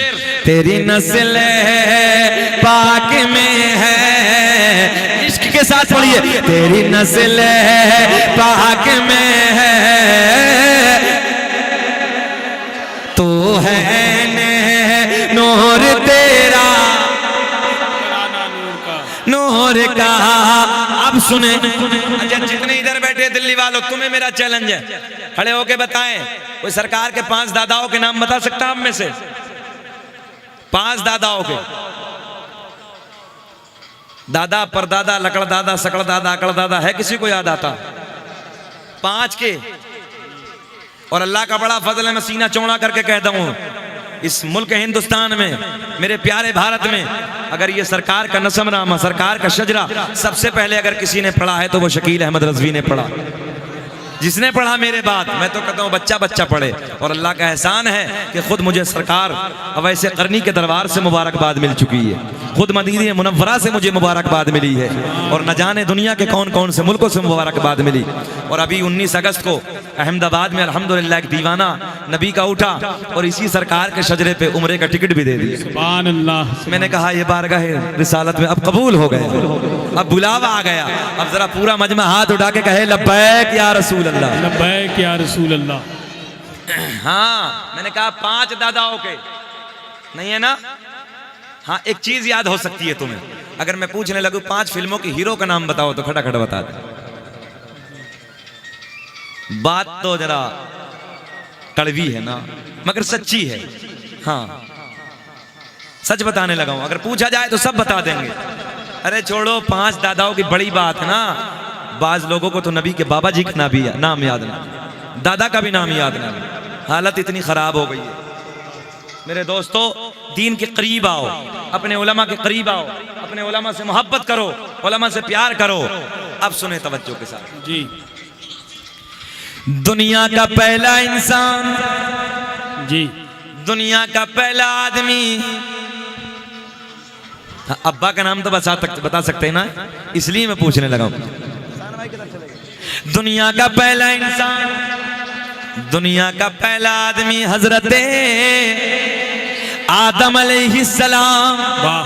तेरी नस्ल है पाक में है, इश्क के साथ पढ़िए। तेरी नस्ल है पाक में है, तो है नूर तेरा, नूर का। अब सुने, अच्छा जितने इधर बैठे दिल्ली वालों, तुम्हें मेरा चैलेंज है, खड़े होके बताएं, कोई सरकार के 5 दादाओं के नाम बता सकता है आप में से? 5 दादाओं के, दादा, परदादा, लकड़ दादा, सकड़ दादा, अकड़ दादा, है किसी को याद आता? 5 के। और अल्लाह का बड़ा फजल है, मैं सीना चौड़ा करके कहता हूं, इस मुल्क हिंदुस्तान में, मेरे प्यारे भारत में, अगर ये सरकार का नस्मनामा, सरकार का शजरा सबसे पहले अगर किसी ने पढ़ा है तो वो शकील अहमद रज़वी ने पढ़ा। जिसने पढ़ा मेरे बाद, मैं तो कहता हूँ बच्चा बच्चा पढ़े। और अल्लाह का एहसान है कि खुद मुझे सरकार अवैसे करनी के दरबार से मुबारकबाद मिल चुकी है, खुद मदीने मुनव्वरा से मुझे मुबारकबाद मिली है, और न जाने दुनिया के कौन कौन से मुल्कों से मुबारकबाद मिली। और अभी 19 अगस्त को अहमदाबाद में अल्हम्दुलिल्लाह एक दीवाना नबी का उठा और इसी सरकार के शजरे पे उम्रे का टिकट भी दे दिया। सुभान अल्लाह। मैंने कहा ये बारगाह रिसालत में अब कबूल हो गए, अब बुलावा आ गया। अब जरा पूरा मजमा हाथ उठा के कहे, लब्बैक या रसूल अल्लाह, लब्बैक या रसूल अल्लाह। हाँ, मैंने कहा 5 दादाओं के नहीं है ना। हाँ, एक चीज याद हो सकती है तुम्हें, अगर मैं पूछने लगूं 5 फिल्मों की हीरो का नाम बताओ तो खटाखट बता दे। बात तो जरा कड़वी है ना, मगर सच्ची है। हाँ, सच बताने लगा हूं, अगर पूछा जाए तो सब बता देंगे। अरे छोड़ो, 5 दादाओं की बड़ी बात है ना। बाज लोगों को तो नबी के बाबा जी का नाम याद नहीं, दादा का भी नाम याद नहीं। हालत इतनी खराब हो गई है। मेरे दोस्तों, दीन के करीब आओ, अपने उलमा के करीब आओ, अपने उलमा से मोहब्बत करो, उलमा से प्यार करो। अब सुने तवज्जो के साथ जी। दुनिया का पहला इंसान, जी, दुनिया का पहला आदमी, अब्बा का नाम तो बता सकते हैं ना, इसलिए मैं पूछने लगा हूं। दुनिया का पहला इंसान, दुनिया का पहला आदमी हजरत आदम अलैहिस्सलाम। वाह,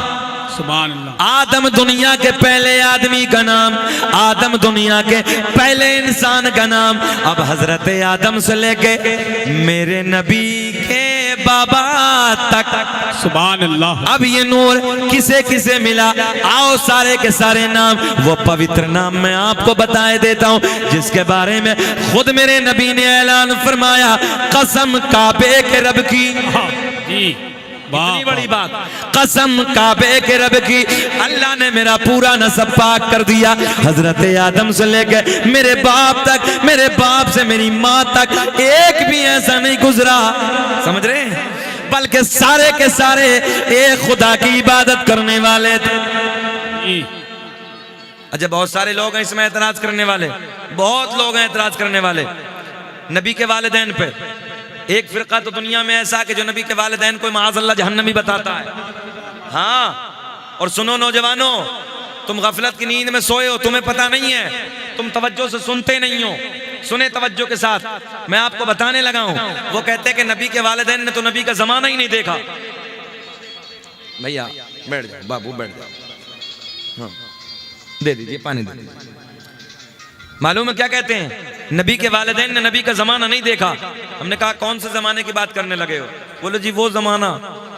सुभान अल्लाह। आदम दुनिया के पहले आदमी का नाम, आदम दुनिया के पहले इंसान का नाम। अब हजरत आदम से लेके मेरे नबी के बाबा तक। सुभान अल्लाह। अब ये नूर किसे किसे मिला, आओ सारे के सारे नाम, वो पवित्र नाम मैं आपको बताए देता हूँ, जिसके बारे में खुद मेरे नबी ने ऐलान फरमाया, कसम काबे के रब की। हाँ, जी, इतनी बड़ी बात, कसम काबे के रब की, अल्लाह ने मेरा पूरा नसब पाक कर दिया। हजरत आदम से लेकर मेरे बाप तक, मेरे बाप से मेरी माँ तक, एक भी ऐसा नहीं गुजरा, समझ रहे हैं, बल्कि सारे के सारे एक खुदा की इबादत करने वाले थे। अच्छा, बहुत सारे लोग हैं इसमें एतराज करने वाले, बहुत लोग हैं एतराज करने वाले नबी के वालिदैन पे। एक फिरका तो दुनिया में ऐसा कि जो नबी के वालिदैन को माअज़ल्लाह जहन्नमी बताता है। हाँ, और सुनो नौजवानों, तुम गफलत की नींद में सोए हो, तुम्हें पता नहीं है, तुम तवज्जो से सुनते नहीं हो। सुने तवज्जो के साथ, मैं आपको बताने लगा हूं। वो कहते हैं कि नबी के वालिदैन ने तो नबी का जमाना ही नहीं देखा। भैया बैठ जाओ, बाबू बैठ जाओ, हाँ दे दीजिए, पानी दे दीजिए। मालूम है क्या कहते हैं, नबी के वालिदैन ने नबी का जमाना नहीं देखा। हमने कहा कौन से जमाने की बात करने लगे हो? बोले जी वो जमाना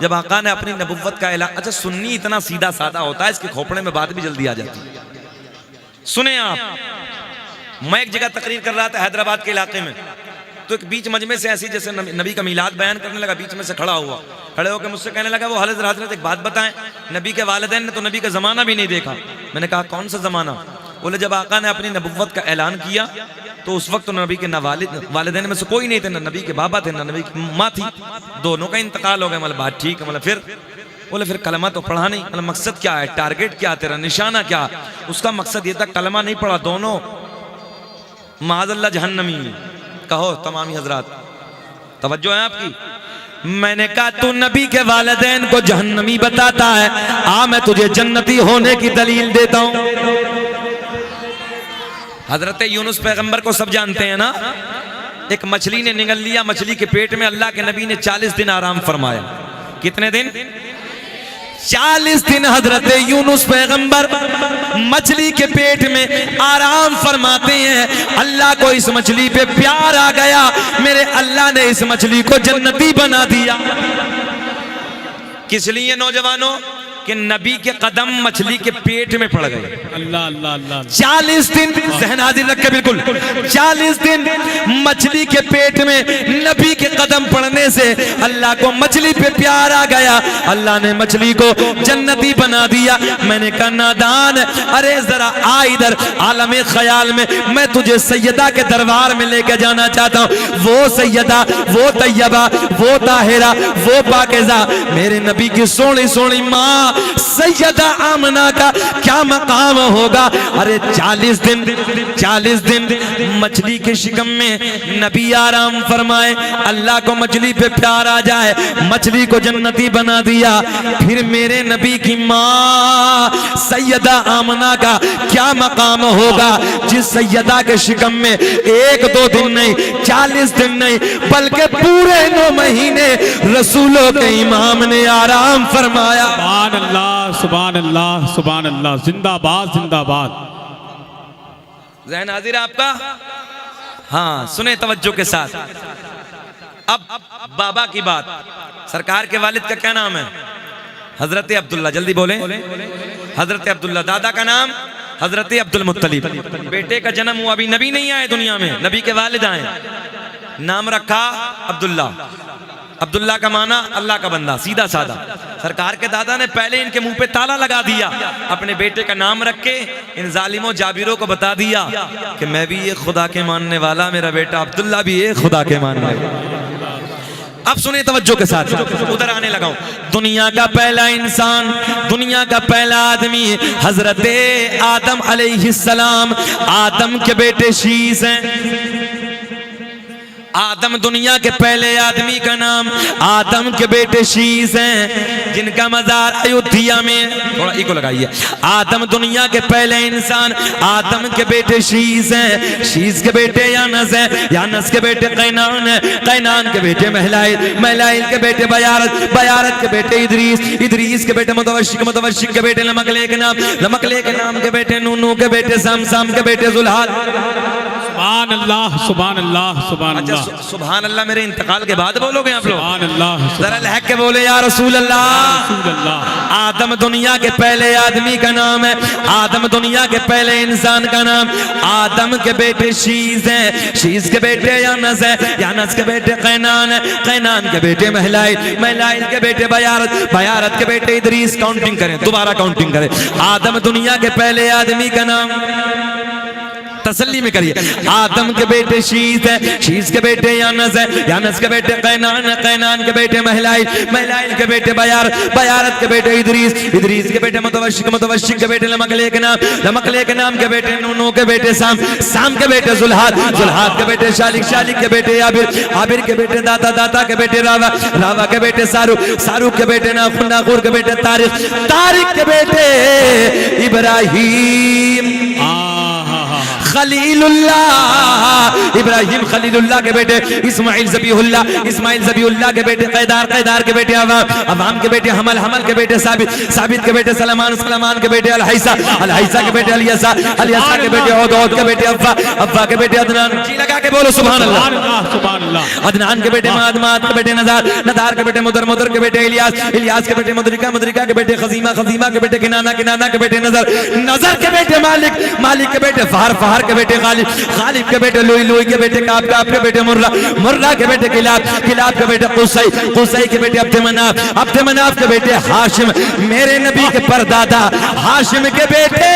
जब आका ने अपनी नबुव्वत का ऐलान। अच्छा, सुन्नी इतना सीधा साधा होता है, इसके खोपड़े में बात भी जल्दी आ जाती है। सुने आप, मैं एक जगह तकरीर कर रहा था हैदराबाद के इलाके में, तो एक बीच मजमे से ऐसी जैसे नबी का मीलाद बयान करने लगा, बीच में से खड़ा हुआ, खड़े होकर मुझसे कहने लगा, वो हज़रत एक बात बताएं, नबी के वालिदैन ने तो नबी का ज़माना भी नहीं देखा। मैंने कहा कौन सा ज़माना? बोले जब आका ने अपनी नबुव्वत का ऐलान किया तो उस वक्त तो नबी के वालिदैन में से कोई नहीं थे, न नबी के बाबा थे, न नबी की माँ थी, दोनों का इंतकाल हो गया। मतलब बात ठीक है, मतलब फिर बोले फिर कलमा तो पढ़ा नहीं, मतलब मकसद क्या है, टारगेट क्या, तेरा निशाना क्या? उसका मकसद ये था कलमा नहीं पढ़ा, दोनों माअज़ल्लाह जहन्नमी। कहो तमामी हजरात, तवज्जो है आपकी। मैंने कहा तू नबी के वालिदैन को जहन्नमी बताता है, आ मैं तुझे जन्नती होने की दलील देता हूं। हजरत यूनुस पैगंबर को सब जानते हैं ना, एक मछली ने निगल लिया, मछली के पेट में अल्लाह के नबी ने 40 दिन आराम फरमाया। कितने दिन? 40 दिन हजरत यूनुस पैगंबर मछली के पेट में आराम फरमाते हैं। अल्लाह को इस मछली पे प्यार आ गया, मेरे अल्लाह ने इस मछली को जन्नती बना दिया। किस लिए नौजवानों? कि नबी के कदम मछली के पेट में पड़ गए। अल्लाह अल्लाह अल्लाह। 40 दिन, ज़हन हाजिर रख के बिल्कुल, 40 दिन मछली के पेट में नबी के कदम पड़ने से अल्लाह को मछली पे प्यार आ गया, अल्लाह ने मछली को जन्नती बना दिया। मैंने कहा नादान, अरे जरा आ इधर आलम ख्याल में, मैं तुझे सैयदा के दरबार में लेके जाना चाहता हूँ। वो सैयदा, वो तैयबा, वो ताहिरा, वो पाकिज़ा, मेरे नबी की सोनी सोनी माँ सैयदा आमना का क्या मकाम होगा। अरे 40 दिन मछली के शिकम में नबी आराम फरमाए, अल्लाह को मछली पे प्यार आ जाए, मछली को जन्नती बना दिया। फिर मेरे नबी की माँ सैयदा आमना का क्या मकाम होगा, जिस सैयदा के शिकम में 1-2 दिन नहीं, 40 दिन नहीं, बल्कि पूरे 9 महीने रसूलों के इमाम ने आराम फरमाया। अल्लाह सुभान अल्लाह सुभान अल्लाह, जिंदाबाद जिंदाबाद। ज़हन हाजिर आपका? हाँ, सुने तवज्जो के साथ। अब बाबा की बात, सरकार के वालिद का क्या नाम है? हजरत अब्दुल्ला, जल्दी बोले। हजरत अब्दुल्ला। दादा का नाम हजरत अब्दुल मुत्तलिब। बेटे का जन्म हुआ, अभी नबी नहीं आए दुनिया में, नबी के वालिद आए, नाम रखा अब्दुल्ला। अब्दुल्ला का माना अल्लाह का बंदा, सीधा साधा। सरकार के दादा ने पहले इनके मुंह पे ताला लगा दिया, अपने बेटे का नाम रख के इन जालिमों जाबिरों को बता दिया कि मैं भी ये खुदा के मानने वाला, मेरा बेटा अब्दुल्ला भी ये खुदा के मानने वाला। अब सुने तवज्जो के साथ, उधर आने लगा हूं। दुनिया का पहला इंसान, दुनिया का पहला आदमी हजरत आदम अलैहिस्सलाम, आदम के बेटे शीस हैं। आदम दुनिया के पहले आदमी का नाम आदम के बेटे शीस हैं, जिनका मजार अयोध्या में, थोड़ा इको लगाइए। आदम दुनिया के पहले इंसान, आदम के बेटे शीस हैं, शीस के बेटे यानस हैं, यानस के बेटे कैनान हैं, कैनान के बेटे महलाइल, महलाइल के बेटे बयारत, बयारत के बेटे इदरीस, इदरीस के बेटे मुतवशिक, मुतवशिक के बेटे लमकले के नाम, लमकले के नाम के बेटे नूनू के बेटे साम, साम के बेटे जुल्हाल। सुभान अल्लाह सुभान अल्लाह सुभान अच्छा अल्लाह सुभान अल्लाह मेरे इंतकाल के बाद बोलोगे आप लोग? सुभान अल्लाह जरा लहक के बोले या रसूल अल्लाह। रसूल अल्लाह। आदम दुनिया के पहले आदमी का नाम है, आदम दुनिया के पहले इंसान का नाम। आदम के बेटे शीज हैं, शीज के बेटे यानस है, यानस के बेटे कैनान है, कैनान के बेटे महलाइल, महलाइल के बेटे बयारत, बयारत के बेटे इदरीस। काउंटिंग करें, दोबारा काउंटिंग करें। आदम दुनिया के पहले आदमी का नाम, तसल्ली में करिए। आदम के बेटे शीज है, शीज के बेटे यानस है, यानस के बेटे कैनान है, कैनान के बेटे महलाइल, महलाइल के बेटे बयारत, बयारत के बेटे इदरीस, इदरीस के बेटे मुतवशिक, मुतवशिक के बेटे लमकले के नाम, लमकले के नाम के बेटे नूनू के बेटे साम, साम के बेटे जुल्हाद, जुल्हाद के बेटे शालिक, शालिक के बेटे आबिर, आबिर के बेटे दाता, दाता के बेटे रावा, रावा के बेटे सारूक, सारूक के बेटे नाखुर, नाखुर के बेटे तारिक, तारिक के बेटे इब्राहिम, खलीलुल्लाह, इब्राहिम खलीलुल्लाह के बेटे इस्माइल ज़बीहुल्लाह, इस्माइल ज़बीहुल्लाह के बेटे कैदार, कैदार के बेटे अवाम, अवाम के बेटे हमल, हमल के बेटे साबित, साबित के बेटे सलमान, सलमान के बेटे अलहैसा, अलहैसा के बेटे अलियसा, अलियसा के बेटे औद, औद के बेटे अव्वा, अव्वा के बेटे अदनान। जी लगा के बोलो सुभान अल्लाह सुभान अल्लाह। अदनान के बेटे माद, माद के बेटे नज़ार, नज़ार के बेटे मुदर, मुदर के बेटे इलियास, इलियास के बेटे मुदरिका, मुदरिका के बेटे खजीमा, खजीमा के बेटे किनाना, किनाना के बेटे नज़र, नज़र के बेटे मालिक, मालिक के बेटे फहर, फहर के बेटे गालिब, गालिब के बेटे लुई, लुई के बेटे काब, काब के बेटे मुर्रा, मुर्रा के बेटे किलाब, किलाब के बेटे कुसै, कुसै के बेटे अब्द मनाफ, अब्द मनाफ के बेटे हाशिम, मेरे नबी के परदादा हाशिम के बेटे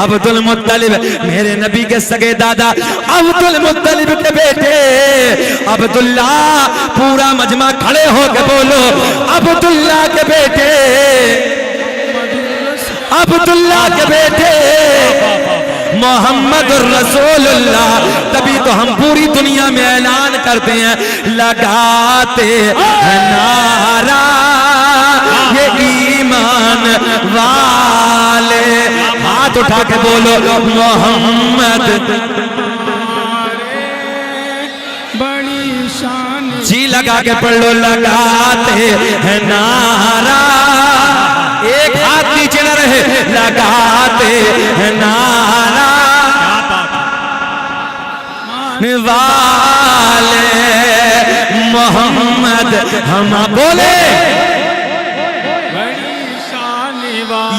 अब्दुल मुत्तलिब, मेरे नबी के सगे दादा अब्दुल मुत्तलिब के बेटे अब्दुल्ला। पूरा मजमा खड़े हो के बोलो अब्दुल्ला के बेटे, अब्दुल्ला के बेटे मोहम्मद रसूलुल्लाह। तभी तो हम पूरी दुनिया में ऐलान करते हैं, लगाते हैं नारा ये ईमान वाले। हाथ उठा के बोलो मोहम्मद, बड़ी शान। जी लगा के पढ़ लो, लगाते हैं नारा, एक हाथ नीचे न रहे, लगाते हैं नारा वाले मोहम्मद हम बोले,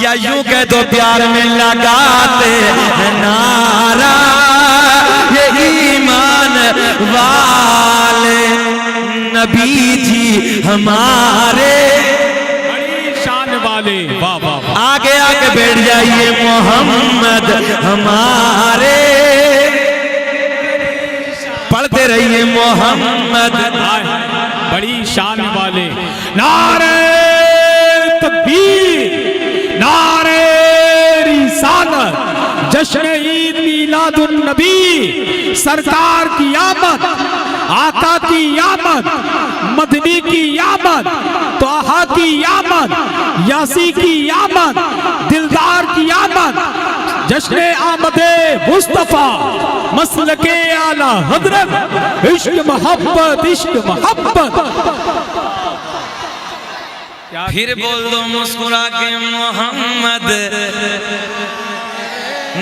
या यूं कह दो प्यार में लगाते हैं नारा ये ईमान वाले नबी जी हमारे वाले। वाह वाह वाह। आगे आके बैठ जाइए मोहम्मद हमारे, पढ़ते रहिए मोहम्मद, बड़ी शान वाले। नारे तकबीर, नारे रिसालत, जश्न ईद मिलादुन नबी, सरकार की आमद, आका की आमद, मदनी की आमद, तोहा की आमद, यासी की आमद, दिलदार की आमद, जश्न आमदे मुस्तफा, मसलके आला हजरत, इश्क मोहब्बत, इश्क मोहब्बत। फिर बोल दो मुस्कुरा के मोहम्मद।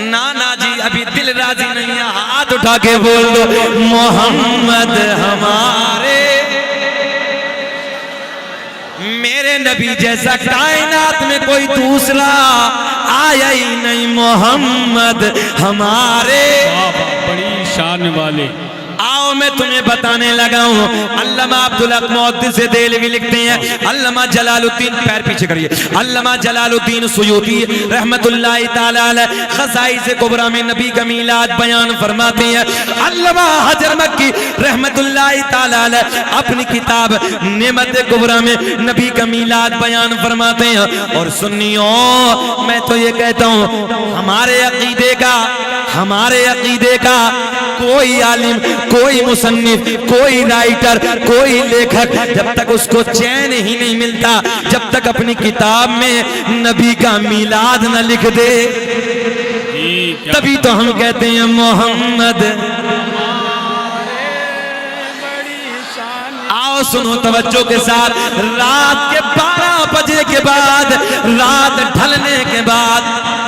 नाना जी अभी दिल राजी नहीं है, हाथ उठा के बोल दो मोहम्मद हमारे, मेरे नबी जैसा कायनात में कोई दूसरा आया ही नहीं, मोहम्मद हमारे। बड़ी शान वाले। आओ मैं तुम्हें बताने लगा हूँ। अल्लामा अब्दुल हक मुहद्दिस देलवी लिखते हैं, अल्लामा जलालुद्दीन, पैर पीछे करिए, अल्लामा जलालुद्दीन सुयूती रहमतुल्लाहि ताला अलैह खसाइस कुबरा में नबी का मीलाद बयान फरमाते हैं। अल्लामा हजर मक्की रहमतुल्लाहि ताला अलैह अपनी किताब नेमत कुबरा में नबी का मीलाद बयान फरमाते हैं। और सुन्नियों, मैं तो ये कहता हूँ, हमारे अकीदे का कोई आलिम, कोई मुसन्निफ, कोई राइटर, कोई लेखक जब तक उसको चैन ही नहीं मिलता, जब तक अपनी किताब में नबी का मीलाद न लिख दे, तभी तो हम कहते हैं मोहम्मद। आओ सुनो तवज्जो के साथ, रात के 12 बजे के बाद, रात ढलने के बाद,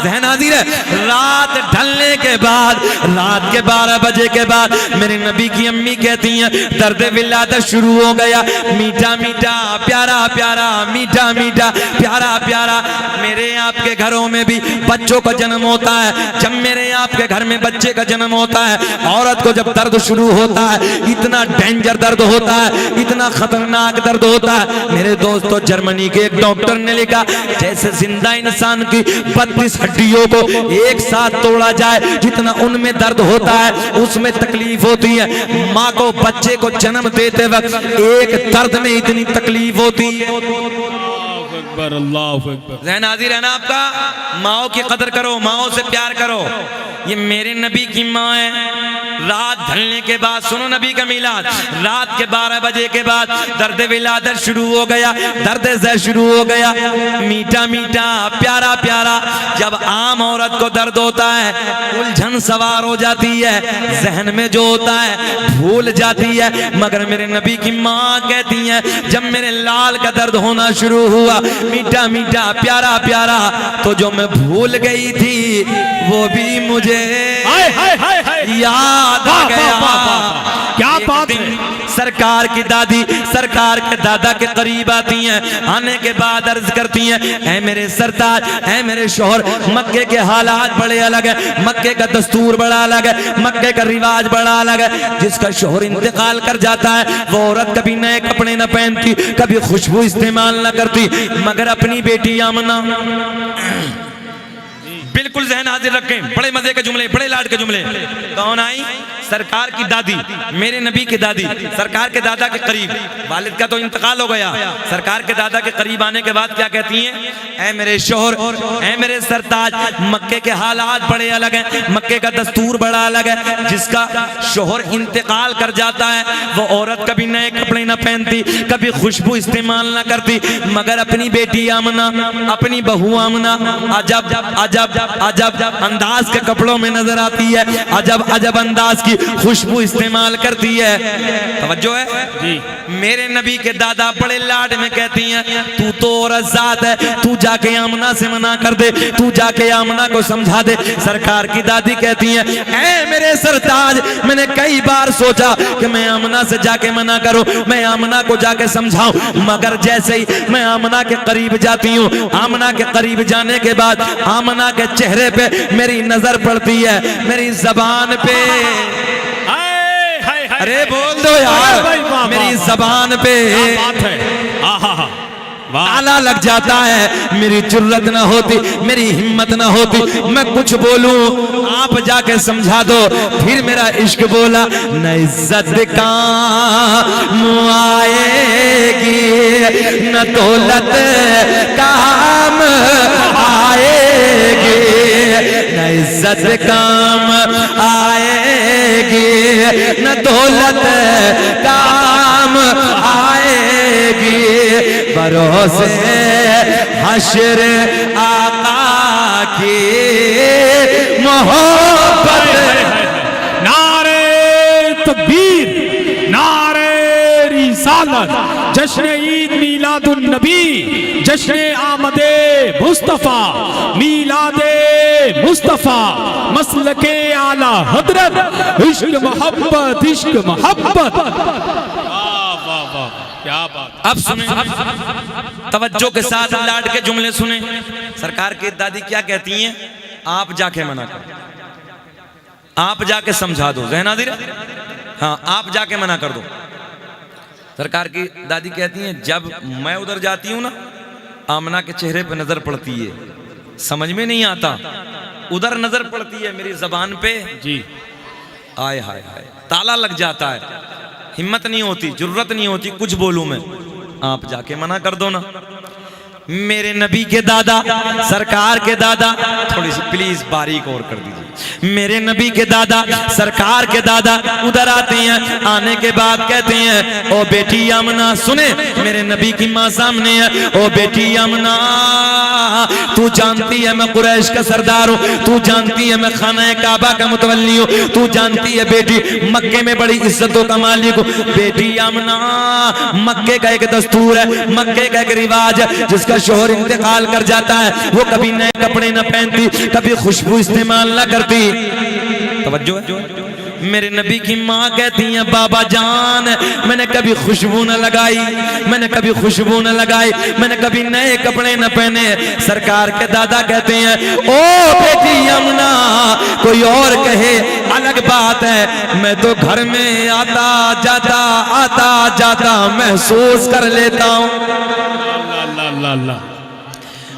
ज़हन हाज़िर है, रात ढलने के बाद, रात के 12 बजे के बाद मेरे नबी की अम्मी कहती हैं दर्द विलादत शुरू हो गया। मीठा मीठा प्यारा प्यारा, मीठा मीठा प्यारा प्यारा। मेरे आपके घरों में भी बच्चों का जन्म होता है। जब मेरे आपके घर में बच्चे का जन्म होता है, औरत को जब दर्द शुरू होता है, इतना डेंजर दर्द होता है, इतना खतरनाक दर्द होता है। मेरे दोस्तों, जर्मनी के एक डॉक्टर ने लिखा जैसे जिंदा इंसान की 32 हड्डियों को एक साथ तोड़ा जाए, जितना उनमें दर्द होता है उसमें तकलीफ होती है। माँ को बच्चे को जन्म देते वक्त एक दर्द में इतनी तकलीफ होती है। ज़हन हाज़िर है ना आपका? माओ की कदर करो, माओ से प्यार करो। ये मेरे नबी की माँ है। रात ढलने के बाद, सुनो नबी का मिलाद, रात के 12 बजे के बाद दर्द विलादत शुरू हो गया, दर्द ज़ह शुरू हो गया। मीठा मीठा प्यारा प्यारा। जब आम औरत को दर्द होता है, उलझन सवार हो जाती है, जहन में जो होता है भूल जाती है। मगर मेरे नबी की माँ कहती है जब मेरे लाल का दर्द होना शुरू हुआ, मीठा मीठा प्यारा प्यारा, तो जो मैं भूल गई थी वो भी मुझे याद आ गया। क्या बात है। सरकार की दादी सरकार के दादा के करीब आती हैं, आने के बाद अर्ज करती हैं, ऐ मेरे सरताज, ऐ मेरे शोहर, मक्के के हालात बड़े अलग है, मक्के का दस्तूर बड़ा अलग है, मक्के का रिवाज बड़ा अलग है। जिसका शोहर इंतकाल कर जाता है वो औरत कभी नए कपड़े न पहनती, कभी खुशबू इस्तेमाल न करती, मगर अपनी बेटी आमना बिल्कुल ज़हन हाजिर रखें। बड़े मजे के जुमले, बड़े लाड के जुमले। कौन आई? सरकार की दादी, मेरे नबी की दादी, सरकार के दादा के करीब। वालिद का तो इंतकाल हो गया, सरकार के दादा के करीब आने के बाद क्या कहती हैं? ऐ मेरे शोहर, ऐ मेरे सरताज, मक्के के हालात बड़े अलग हैं, मक्के का दस्तूर बड़ा अलग है। जिसका शोहर इंतकाल कर जाता है वो औरत कभी नए कपड़े न पहनती, कभी खुशबू इस्तेमाल न करती, मगर अपनी बेटी आमना, अपनी बहू आमना अजब अजब अजब अंदाज के कपड़ों में नजर आती है, अजब अजब अंदाज की खुशबू इस्तेमाल करती है। तवज्जो है जी। मेरे नबी के दादा बड़े लाड में कहती हैं तू तो औरत जात है, तू जाके आमना से मना कर दे, तू जाके आमना को समझा दे। सरकार की दादी कहती हैं ऐ मेरे सरताज, मैंने कई बार सोचा कि मैं आमना से जाके मना करूं, मैं आमना को जाके समझाऊं, मगर जैसे ही मैं आमना के करीब जाती हूं, आमना के करीब जाने के बाद आमना के चेहरे पे मेरी नजर पड़ती है, मेरी जबान पे, अरे बोल दो यार, मेरी जबान पे ताला लग जाता है। मेरी जुर्रत ना होती, मेरी हिम्मत ना होती, मैं कुछ बोलूं, आप जाके समझा दो। फिर मेरा इश्क बोला न इज्जत काम आएगी, न दौलत काम आएगी, न इज्जत काम आएगी, न दौलत काम आएगी, भरोसे हश्र आका की मोहब्बत। नारे तकबीर, नारे रिसालत, जश्न ईद मीलादुन नबी, जश्न आमदे मुस्तफा, मीलादे मुस्तफा, मसलके आला हजरत, इश्क मोहब्बत, इश्क मोहब्बत। क्या बात। अब सुने, तवज्जो के साथ लाड के जुमले सुने। सरकार की दादी क्या कहती हैं? आप जाके मना करो, आप जाके समझा दो। ज़हन हाज़िर है? हाँ, आप जाके मना कर दो। सरकार की दादी कहती हैं जब मैं उधर जाती हूँ ना, आमना के चेहरे पे नजर पड़ती है, समझ में नहीं आता, उधर नजर पड़ती है मेरी जबान पे जी, आय हाय हाय, ताला लग जाता है, हिम्मत नहीं होती, जुर्रत नहीं होती कुछ बोलूं मैं। आप जाके मना कर दो ना। मेरे नबी के दादा, सरकार के दादा, थोड़ी सी प्लीज बारीक और कर दीजिए। मेरे नबी के दादा, सरकार के दादा उधर आते हैं, आने के बाद कहते हैं ओ बेटी आमना, सुने मेरे नबी की माँ सामने है, ओ बेटी आमना, तू जानती है मैं कुरैश का सरदार हूँ, तू जानती है मैं खाना काबा का मुतवल्ली हूँ, तू जानती है बेटी मक्के में बड़ी इज्जतों का मालिक हूँ। बेटी आमना, मक्के का एक दस्तूर है, मक्के का एक रिवाज है, जिसका अगर शोहर इंतकाल कर जाता है वो कभी नए कपड़े न पहनती, कभी खुशबू इस्तेमाल न करती। तवज्जो है। मेरे नबी की माँ कहती है बाबा जान मैंने कभी खुशबू न लगाई, मैंने कभी खुशबू न लगाई, मैंने कभी नए कपड़े न पहने। सरकार के दादा कहते हैं ओ बेटी यमुना कोई और कहे अलग बात है, मैं तो घर में आता जाता महसूस कर लेता हूँ।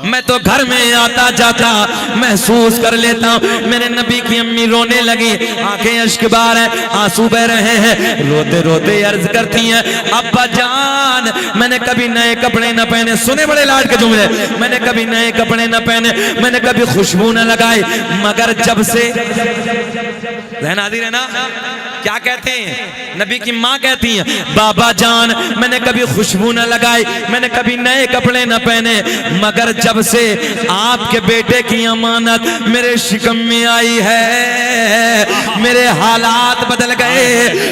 मैं तो घर में आता जाता महसूस कर लेता हूँ। मेरे नबी की अम्मी रोने लगी, आंखें अश्कबार है, आंसू बह रहे हैं, रोते रोते अर्ज करती हैं अब्बा जान मैंने कभी नए कपड़े न पहने। सुने बड़े लाड के जुमले, मैंने कभी नए कपड़े न पहने, मैंने कभी खुशबू न लगाई, मगर जब से रहनादी रहना क्या कहते हैं नबी की माँ कहती हैं बाबा जान मैंने कभी खुशबू न लगाई, मैंने कभी नए कपड़े न पहने, मगर जब से आपके बेटे की अमानत मेरे शिकम में आई है मेरे हालात बदल गए,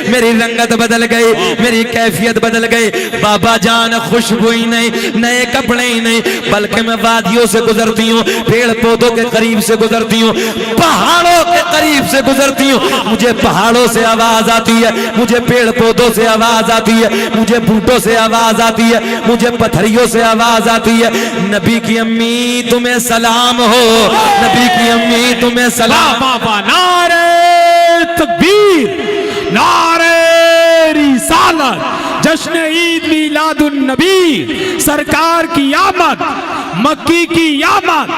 मेरी रंगत बदल गई, मेरी कैफियत बदल गई। बाबा जान खुशबू ही नहीं, नए कपड़े ही नहीं, बल्कि मैं वादियों से गुजरती हूँ, पेड़ पौधों के करीब से गुजरती हूँ, पहाड़ों के करीब से गुजरती हूँ, मुझे पहाड़ों से आवाज आती है, मुझे पेड़ पौधों से आवाज आती है, मुझे बूटों से आवाज आती है, मुझे पत्थरियों से आवाज आती है नबी की अम्मी तुम्हें सलाम हो, नबी की अम्मी तुम्हें सलाम। बाबा नारे तकबीर, नारे रिसालत, जश्न ईद मिलादुन नबी, सरकार की आमद, मक्की की आमद,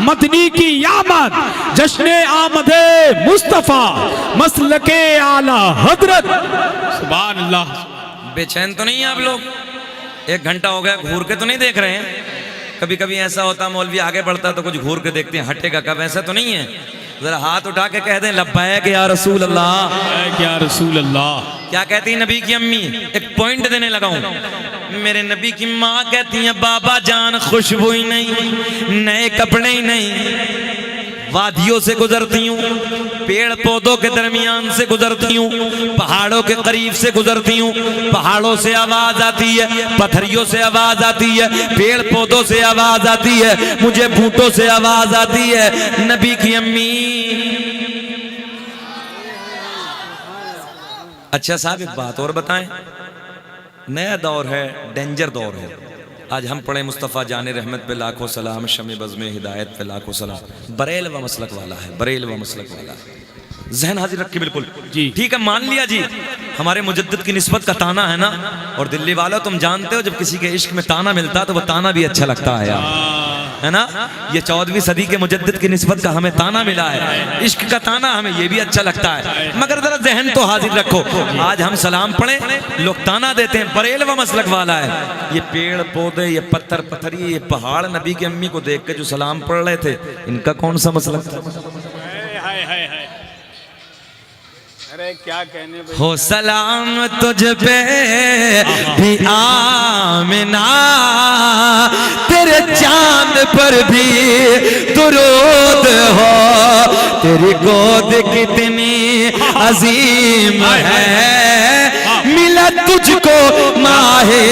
मदनी की आमद, जश्न आमदे मुस्तफा, मसलके आला हजरत। सुभान अल्लाह। बेचैन तो नहीं है आप लोग? 1 घंटा हो गया, घूर के तो नहीं देख रहे हैं? कभी कभी ऐसा होता मौलवी आगे बढ़ता तो कुछ घूर के देखते हैं हटेगा कब, ऐसा तो नहीं है? जरा हाथ उठा के कह दें लब्बैक या रसूल अल्लाह, या रसूल अल्लाह। क्या कहती है नबी की अम्मी? एक पॉइंट देने लगा हूं। मेरे नबी की माँ कहती है बाबा जान खुशबू ही नहीं, नए कपड़े ही नहीं, वादियों से गुजरती हूँ, पेड़ पौधों के दरमियान से गुजरती हूँ, पहाड़ों के करीब से गुजरती हूँ, पहाड़ों से आवाज आती है, पत्थरियों से आवाज आती है, पेड़ पौधों से आवाज आती है, मुझे बूटों से आवाज आती है। नबी की अम्मी। अच्छा साहब एक बात और बताएं, नया दौर है, डेंजर दौर है। आज हम पढ़े मुस्तफ़ा जाने रहमत पे लाखों सलाम, शमे बज़्म हिदायत पे लाखों सलाम। बरेल व मसलक वाला है, बरेल व मसलक वाला है। जहन हाजिर रख के बिल्कुल जी ठीक है, मान लिया जी हमारे मुजद्दिद की निस्बत का ताना है ना। और दिल्ली वालों तुम जानते हो जब किसी के इश्क में ताना मिलता तो वो ताना भी अच्छा लगता है यार, है ना। ये 14वीं सदी के मुजद्दिद की निस्बत का हमें ताना मिला है, इश्क का ताना हमें ये भी अच्छा लगता है। मगर जरा जहन तो हाजिर रखो, आज हम सलाम पढ़े लोग ताना देते हैं बरेल व मसलक वाला है। ये पेड़ पौधे, ये पत्थर पत्थरी, ये पहाड़ नबी की अम्मी को देख के जो सलाम पढ़ रहे थे, इनका कौन सा मसलक था? अरे क्या कहने भाई। हो सलाम तुझ पे भी आमिना, तेरे चांद पर भी दुरूद हो, तेरी गोद कितनी अजीम है, मिला तुझको माहे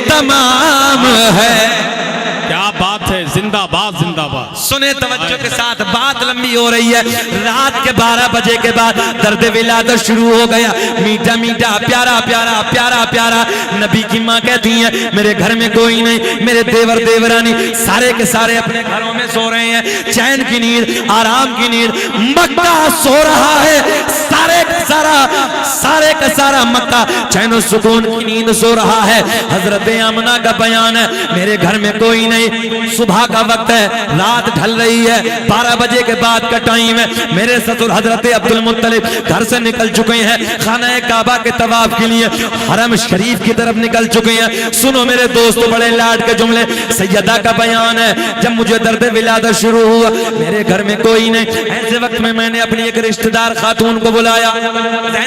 तमाम है। क्या बात है, जिंदाबाद जिंदाबाद। सुने तवज्जो के साथ, बात लंबी हो रही है। रात के 12 बजे के बाद दर्द विलादत शुरू हो गया, मीठा मीठा प्यारा प्यारा प्यारा प्यारा। नबी की माँ कहती है मेरे घर में कोई नहीं, मेरे देवर देवरानी सारे के सारे अपने घरों में सो रहे हैं, चैन की नींद, आराम की नींद। मक्का सो रहा है, सारे का सारा मक्का चैन सुकून की नींद सो रहा है। हजरत आमना का बयान है मेरे घर में कोई नहीं, सुबह का वक्त है, रात ढल रही है, 12 बजे के बाद का टाइम है। मेरे ससुर हजरत अब्दुल मुत्तलिब घर से निकल चुके हैं, खाना काबा के तवाफ के लिए हरम शरीफ की तरफ निकल चुके हैं। सुनो मेरे दोस्तों, बड़े लाड के जुमले। सैयदा का बयान है जब मुझे दर्द विलादत शुरू हुआ, मेरे घर में कोई नहीं, ऐसे वक्त में मैंने अपनी एक रिश्तेदार खातून को बुलाया,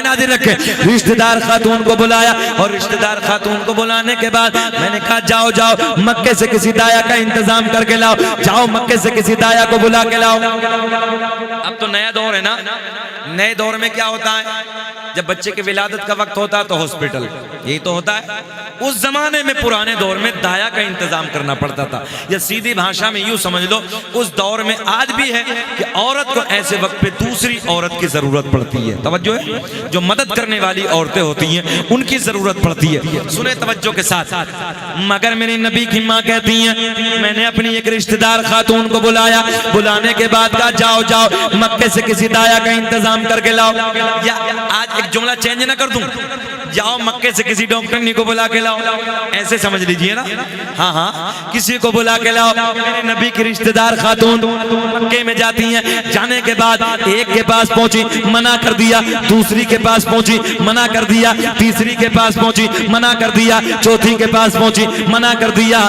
हाजिर रखे, रिश्तेदार खातून को बुलाया। और रिश्तेदार खातून को बुलाने के बाद मैंने कहा जाओ जाओ मक्के से किसी दाया का इंतजाम करके लाओ, जाओ मक्के से किसी दाया को बुला के लाओ। अब तो नया दौर है ना, नए दौर में क्या होता है, जब बच्चे के विलादत का वक्त होता है तो हॉस्पिटल, यही तो होता है। उस जमाने में पुराने दौर में दाया का इंतजाम करना पड़ता था, या सीधी भाषा में यूं समझ लो उस दौर में आज भी है कि औरत को ऐसे वक्त पे दूसरी औरत की जरूरत पड़ती है। तवज्जो है, जो मदद करने वाली औरतें होती हैं उनकी जरूरत पड़ती है। सुने तवज्जो के साथ। मगर मेरे नबी की माँ कहती हैं मैंने अपनी एक रिश्तेदार खातून को बुलाया, बुलाने के बाद कहा जाओ जाओ मक्के से किसी दाया का इंतजाम करके लाओ। या आज एक जुमला चेंज ना कर दूं, जाओ मक्के से किसी डॉक्टरनी को बुला के लाओ, ऐसे समझ लीजिए ना। हाँ हाँ, किसी को बुला के लाओ। मेरे नबी की रिश्तेदार खातून मक्के में जाती हैं, जाने के बाद एक के पास पहुंची, मना कर दिया, दूसरी के पास पहुंची, मना कर दिया, तीसरी के पास पहुंची, मना कर दिया, चौथी के पास पहुंची, मना कर दिया।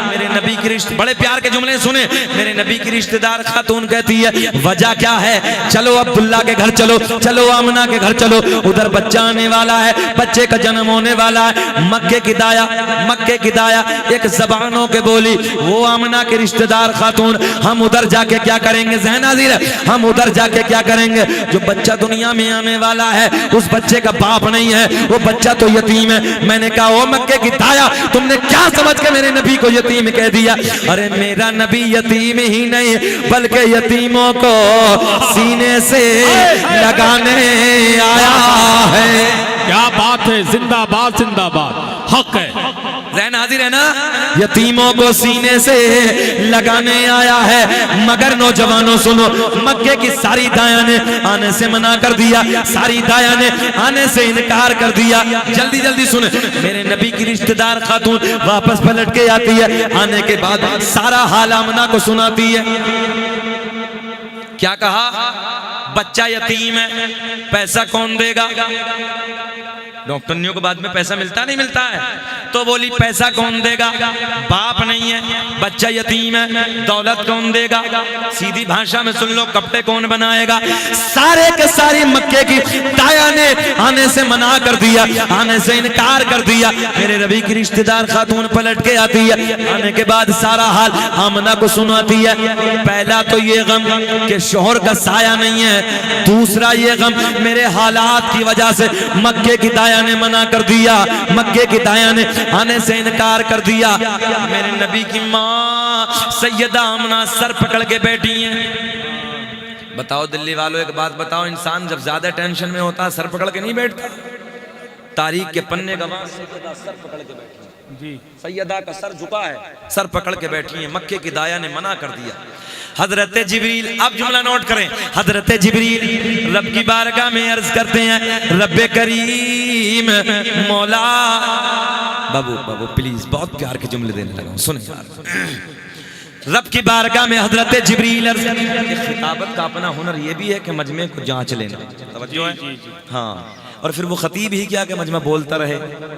मेरे नबी की बड़े प्यार के जुमले सुने। मेरे नबी की रिश्तेदार खातून कहती है वजह क्या है, चलो अब्दुल्ला के घर चलो, चलो आमना के घर चलो, उधर बच्चा आने वाला है, बच्चे का जन्म होने वाला है। मक्के की दाया एक जबानों के बोली, वो आमना के रिश्तेदार खातून, हम उधर जाके क्या करेंगे ज़हन हाज़िर है, हम उधर जाके क्या करेंगे, जो बच्चा दुनिया में आने वाला है उस बच्चे का बाप नहीं है, वो बच्चा तो यतीम है। मैंने कहा ओ मक्के की दाया, तुमने क्या समझ के मेरे नबी को यतीम कह दिया? अरे मेरा नबी यतीम ही नहीं बल्कि यतीमों को सीने से लगाने आया है। क्या बात है, जिंदाबाद जिंदाबाद, हक है। ज़हन हाजिर है ना, यतीमों को सीने से लगाने आया है। मगर नौजवानों सुनो, मक्के की सारी दाया ने आने से मना कर दिया, सारी दाया ने आने से इनकार कर दिया। जल्दी जल्दी सुने, मेरे नबी की रिश्तेदार खातून वापस पलट के आती है, आने के बाद सारा हाल आमना को सुनाती है। क्या कहा? बच्चा यतीम है, पैसा कौन देगा? डॉक्टरनियों को बाद में पैसा मिलता नहीं मिलता है, तो बोली पैसा कौन देगा? बाप नहीं है, बच्चा यतीम है, दौलत कौन देगा? सीधी भाषा में सुन लो, कपड़े कौन बनाएगा? सारे के सारी मक्के की दाया ने आने से मना कर दिया, आने से इनकार कर दिया। मेरे नबी की रिश्तेदार खातून पलट के आती है, आने के बाद सारा हाल आमना को सुनाती है। पहला तो ये गम कि शोहर का साया नहीं है, दूसरा ये गम मेरे हालात की वजह से मक्के की दाया ने मना कर दिया, मक्के की दाया ने आने से इनकार कर दिया। मेरे नबी की माँ सैयदा आमना सर पकड़ के बैठी हैं। बताओ दिल्ली वालों, एक बात बताओ, इंसान जब ज्यादा टेंशन में होता है सर पकड़ के नहीं बैठता? तारीख के पन्ने गवाह सैयदा सर पकड़ के बैठी जी, सैयदा का सर झुका है, सर पकड़ के बैठी है। मक्के की दाया ने मना कर दिया। हजरत जिब्रील, अब जुमला नोट करें, हजरत जिब्रील रब की बारगाह में अर्ज करते हैं, रब्बे करीम मौला। बाबू बाबू प्लीज, बहुत प्यार के जुमले देने लगा हूं, सुने। रब की बारगाह में हजरत जिब्रील अर्ज करते हैं। खिताबत का अपना हुनर यह भी है कि मजमे को जांच लेना, तवज्जो है? हाँ, और फिर वो खतीब ही क्या कि मजमा बोलता रहे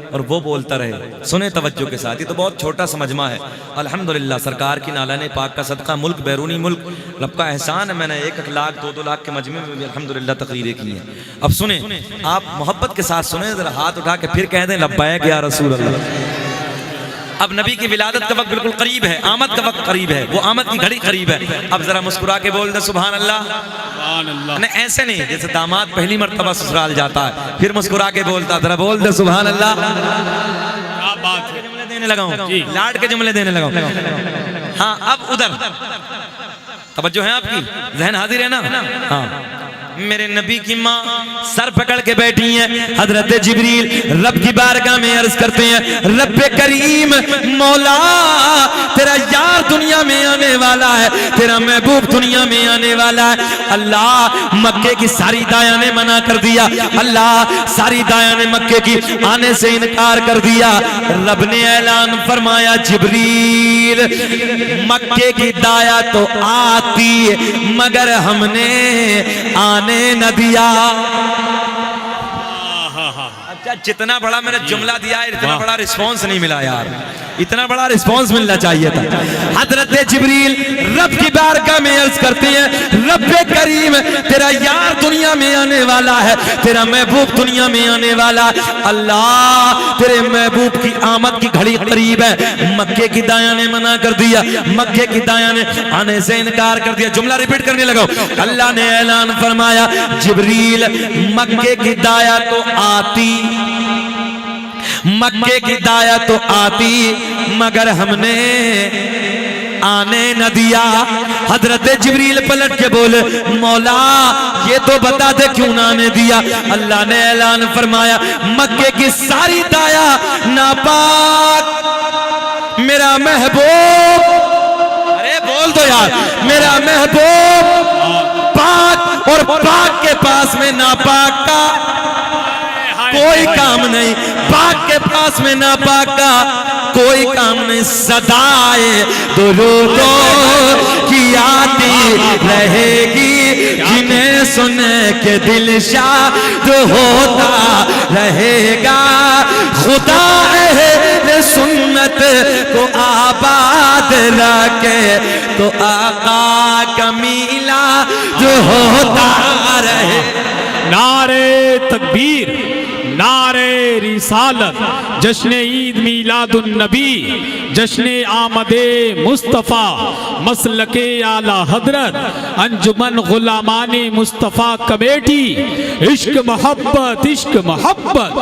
और वो बोलता रहे। सुने तवज्जो के साथ, ये तो बहुत छोटा सा मजमा है। अल्हम्दुलिल्लाह सरकार की नालाने पाक का सदका, मुल्क बैरूनी मुल्क रब का एहसान है, मैंने 1 लाख 2-2 लाख के मजमे में भी अल्हम्दुलिल्लाह तकरीरें की हैं। अब सुने, आप मोहब्बत के साथ सुने, जरा हाथ उठा के फिर कह दें लब्बैक या रसूल अल्लाह। अब नबी की विलादत का वक्त बिल्कुल करीब है, आमद का वक्त करीब है, वो आमद की घड़ी करीब है। अब जरा मुस्कुरा के बोल दे सुभान अल्लाह। नहीं ऐसे नहीं, जैसे दामाद पहली मर्तबा ससुराल जाता है फिर मुस्कुरा के बोलता, जरा बोल दे सुभान अल्लाह। क्या बात है, जुमले देने लगा हूं, लाड के जुमले देने लगा हूं। हाँ, अब उधर तवज्जो है आपकी, ज़हन हाजिर है ना? हाँ, मेरे नबी की माँ सर पकड़ के बैठी हैं। हजरत जिब्रील रब की बारगाह में अर्ज करते हैं, रब्बे करीम मौला, तेरा यार दुनिया में आने वाला है, तेरा महबूब दुनिया में आने वाला है। अल्लाह, मक्के की सारी दाया ने मना कर दिया, अल्लाह सारी दाया ने मक्के की आने से इनकार कर दिया। रब ने ऐलान फरमाया, जिब्रील मक्के की दाया तो आती मगर हमने आने न दिया। अच्छा क्या जितना बड़ा मैंने जुमला दिया है इतना बड़ा रिस्पांस नहीं मिला यार, इतना बड़ा रिस्पांस मिलना चाहिए था। हजरत जिब्रील रब की बारगाह में अर्ज करते हैं, रब्बे करीम तेरा यार दुनिया में आने वाला है, तेरा महबूब दुनिया में आने वाला है। अल्लाह तेरे महबूब की आमद की घड़ी करीब है। मक्के की दाया ने मना कर दिया, मक्के की दाया ने आने से इनकार कर दिया। जुमला रिपीट करने लगा। अल्लाह ने ऐलान फरमाया, जिब्रील मक्के की दाया तो आती, मक्के की दाया तो आती, मगर हमने आने न दिया। हजरत जिब्रील पलट के बोले, मौला ये तो बता दे क्यों ना आने दिया। अल्लाह ने ऐलान फरमाया, मक्के की सारी दाया नापाक, मेरा महबूब, अरे बोल दो यार, मेरा महबूब पाक, और पाक के पास में नापाक का कोई काम नहीं, पाक के पास में नापाक का कोई काम नहीं। सदाए दुरूदों की आती रहेगी, जिन्हें सुन के दिल शाद होता रहेगा। खुदा अहले सुन्नत को आबाद रखे तो आका कमीला जो होता रहे। नारे तकबीर, नारे रिसालत, जश्न ईद मीलादुन नबी, जश्न आमदे मुस्तफ़ा, मसलके आला हजरत, अंजुमन गुलामाने मुस्तफ़ा कमेटी, इश्क मोहब्बत, इश्क मोहब्बत।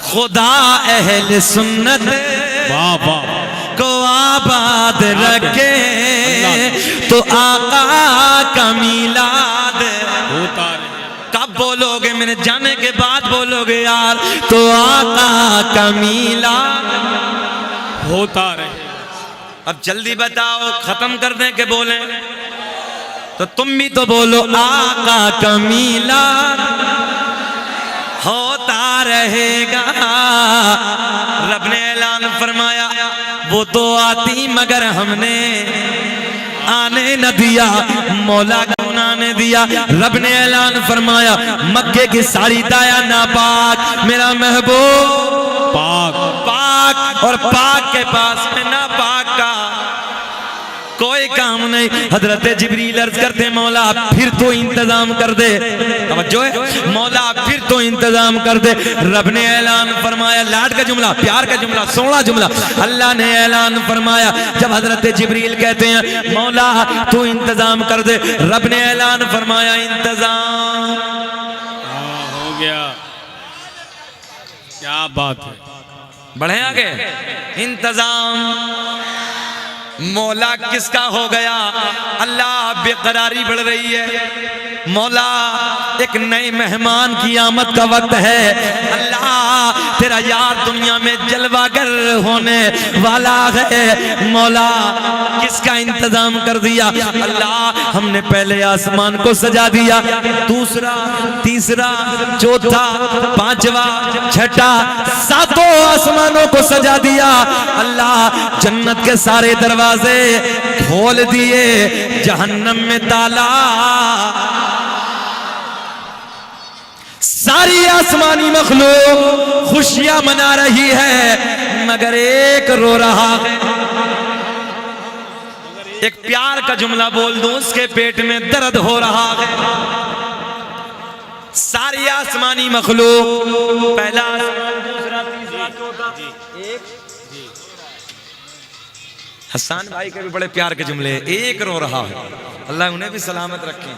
खुदा अहल सुन्नत वाह वाह को आबाद रखे तो आका का मीलाद होता रहे। कब बोलोगे? मैंने जाने के बाद बोलोगे यार, तो आका का मीलाद होता रहे। अब जल्दी बताओ, खत्म करने के बोले तो तुम भी तो बोलो, आका का मीलाद होता रहेगा। रब ने ऐलान फरमाया, वो तो आती मगर हमने आने न दिया। मौला क्यों ना आने दिया? रब ने ऐलान फरमाया, मक्के की सारी दाया नापाक, मेरा महबूब पाक, पाक, और पाक के पास में नापाक का कोई काम नहीं। हजरत जिब्रील अर्ज करते, मौला फिर तो इंतजाम कर दे। तवज्जो है, मौला फिर तो इंतजाम कर दे। रब ने ऐलान फरमाया, लाड का जुमला, प्यार का जुमला, सोना जुमला। अल्लाह ने ऐलान फरमाया, जब हजरत जिब्रील कहते हैं मौला तू इंतजाम कर दे, रब ने ऐलान फरमाया, इंतजाम हो गया। क्या बात है, बढ़े आगे। इंतजाम मौला किसका हो गया? अल्लाह बेकरारी बढ़ रही है। मौला एक नए मेहमान की आमद का वक्त है। अल्लाह तेरा यार दुनिया में जलवागर होने वाला है। मौला किसका इंतजाम कर दिया? अल्लाह हमने पहले आसमान को सजा दिया, दूसरा, तीसरा, चौथा, पांचवा, छठा, सातों आसमानों को सजा दिया। अल्लाह जन्नत के सारे दरवाजे खोल दिए, जहन्नम में ताला। सारी आसमानी मखलूक खुशियां मना रही है, मगर एक रो रहा है। एक प्यार का जुमला बोल दूं, उसके पेट में दर्द हो रहा है। सारी आसमानी मखलूक, पहला आसमान, दूसरा, तीसरा, चौथा, एक। हसन भाई के भी बड़े प्यार के जुमले, एक रो रहा है। अल्लाह उन्हें भी सलामत रखे।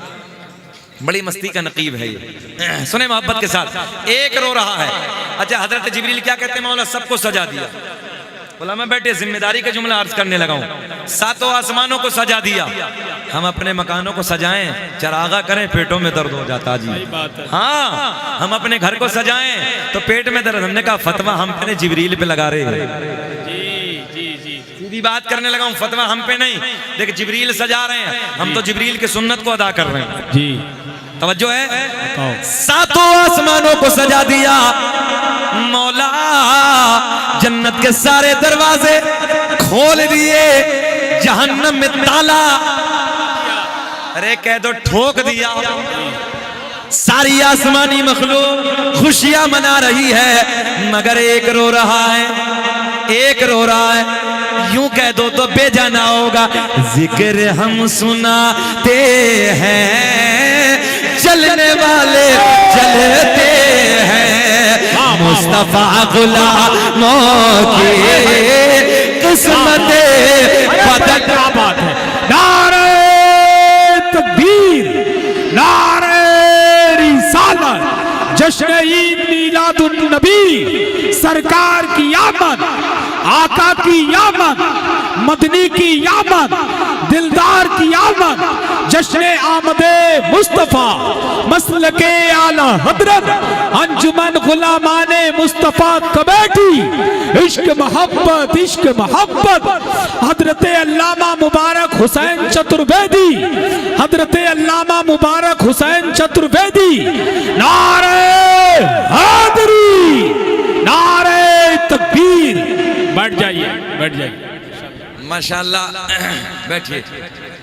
बड़ी मस्ती का नकीब है ये, सुने मोहब्बत के साथ। एक रो रहा है। अच्छा, हजरत जिब्रील क्या कहते हैं? मौला सबको सजा दिया। बोला मैं बैठे जिम्मेदारी का जुमला अर्ज करने लगा हूं। सातों आसमानों को सजा दिया। हम अपने मकानों को सजाएं, चरागा करें, पेटों में दर्द हो जाता जी। हाँ, हम अपने घर को सजाएं तो पेट में दर्द। हमने कहा फतवा हम पे जिब्रील पे लगा रहे हैं। सीधी बात करने लगा हूं, फतवा हम पे नहीं। देखिए जिब्रील सजा रहे हैं, हम तो जिब्रील की सुन्नत को अदा कर रहे हैं जी। तवज्जो है। सातों आसमानों को सजा दिया। मौला जन्नत के सारे दरवाजे खोल दिए, जहन्नम में ताला, अरे कह दो ठोक दिया। सारी आसमानी मखलूक खुशियां मना रही है, मगर एक रो रहा है, एक रो रहा है। यूं कह दो तो बेजाना होगा। जिक्र हम सुनाते हैं, चलने वाले चलते हैं, मुस्तफा गुलामों की किस्मत बदल। क्या बात है। नारे तकबीर, नारे रिसालत, जश्न ईद मीलादुन नबी, सरकार की आमद, आका की आमद, मदनी की आमद, दिलदार की आमद, जश्न आमदे मुस्तफा, मसलके आला हजरत, अंजुमन गुलामाने मुस्तफा कमेटी, इश्क मोहब्बत, इश्क मोहब्बत, हजरत अल्लामा मुबारक हुसैन चतुर्वेदी, हजरत अल्लामा मुबारक हुसैन चतुर्वेदी, नारे हैदरी, नारे तकबीर। बैठ जाइए, बैठ जाइए। माशाल्लाह, बैठिए।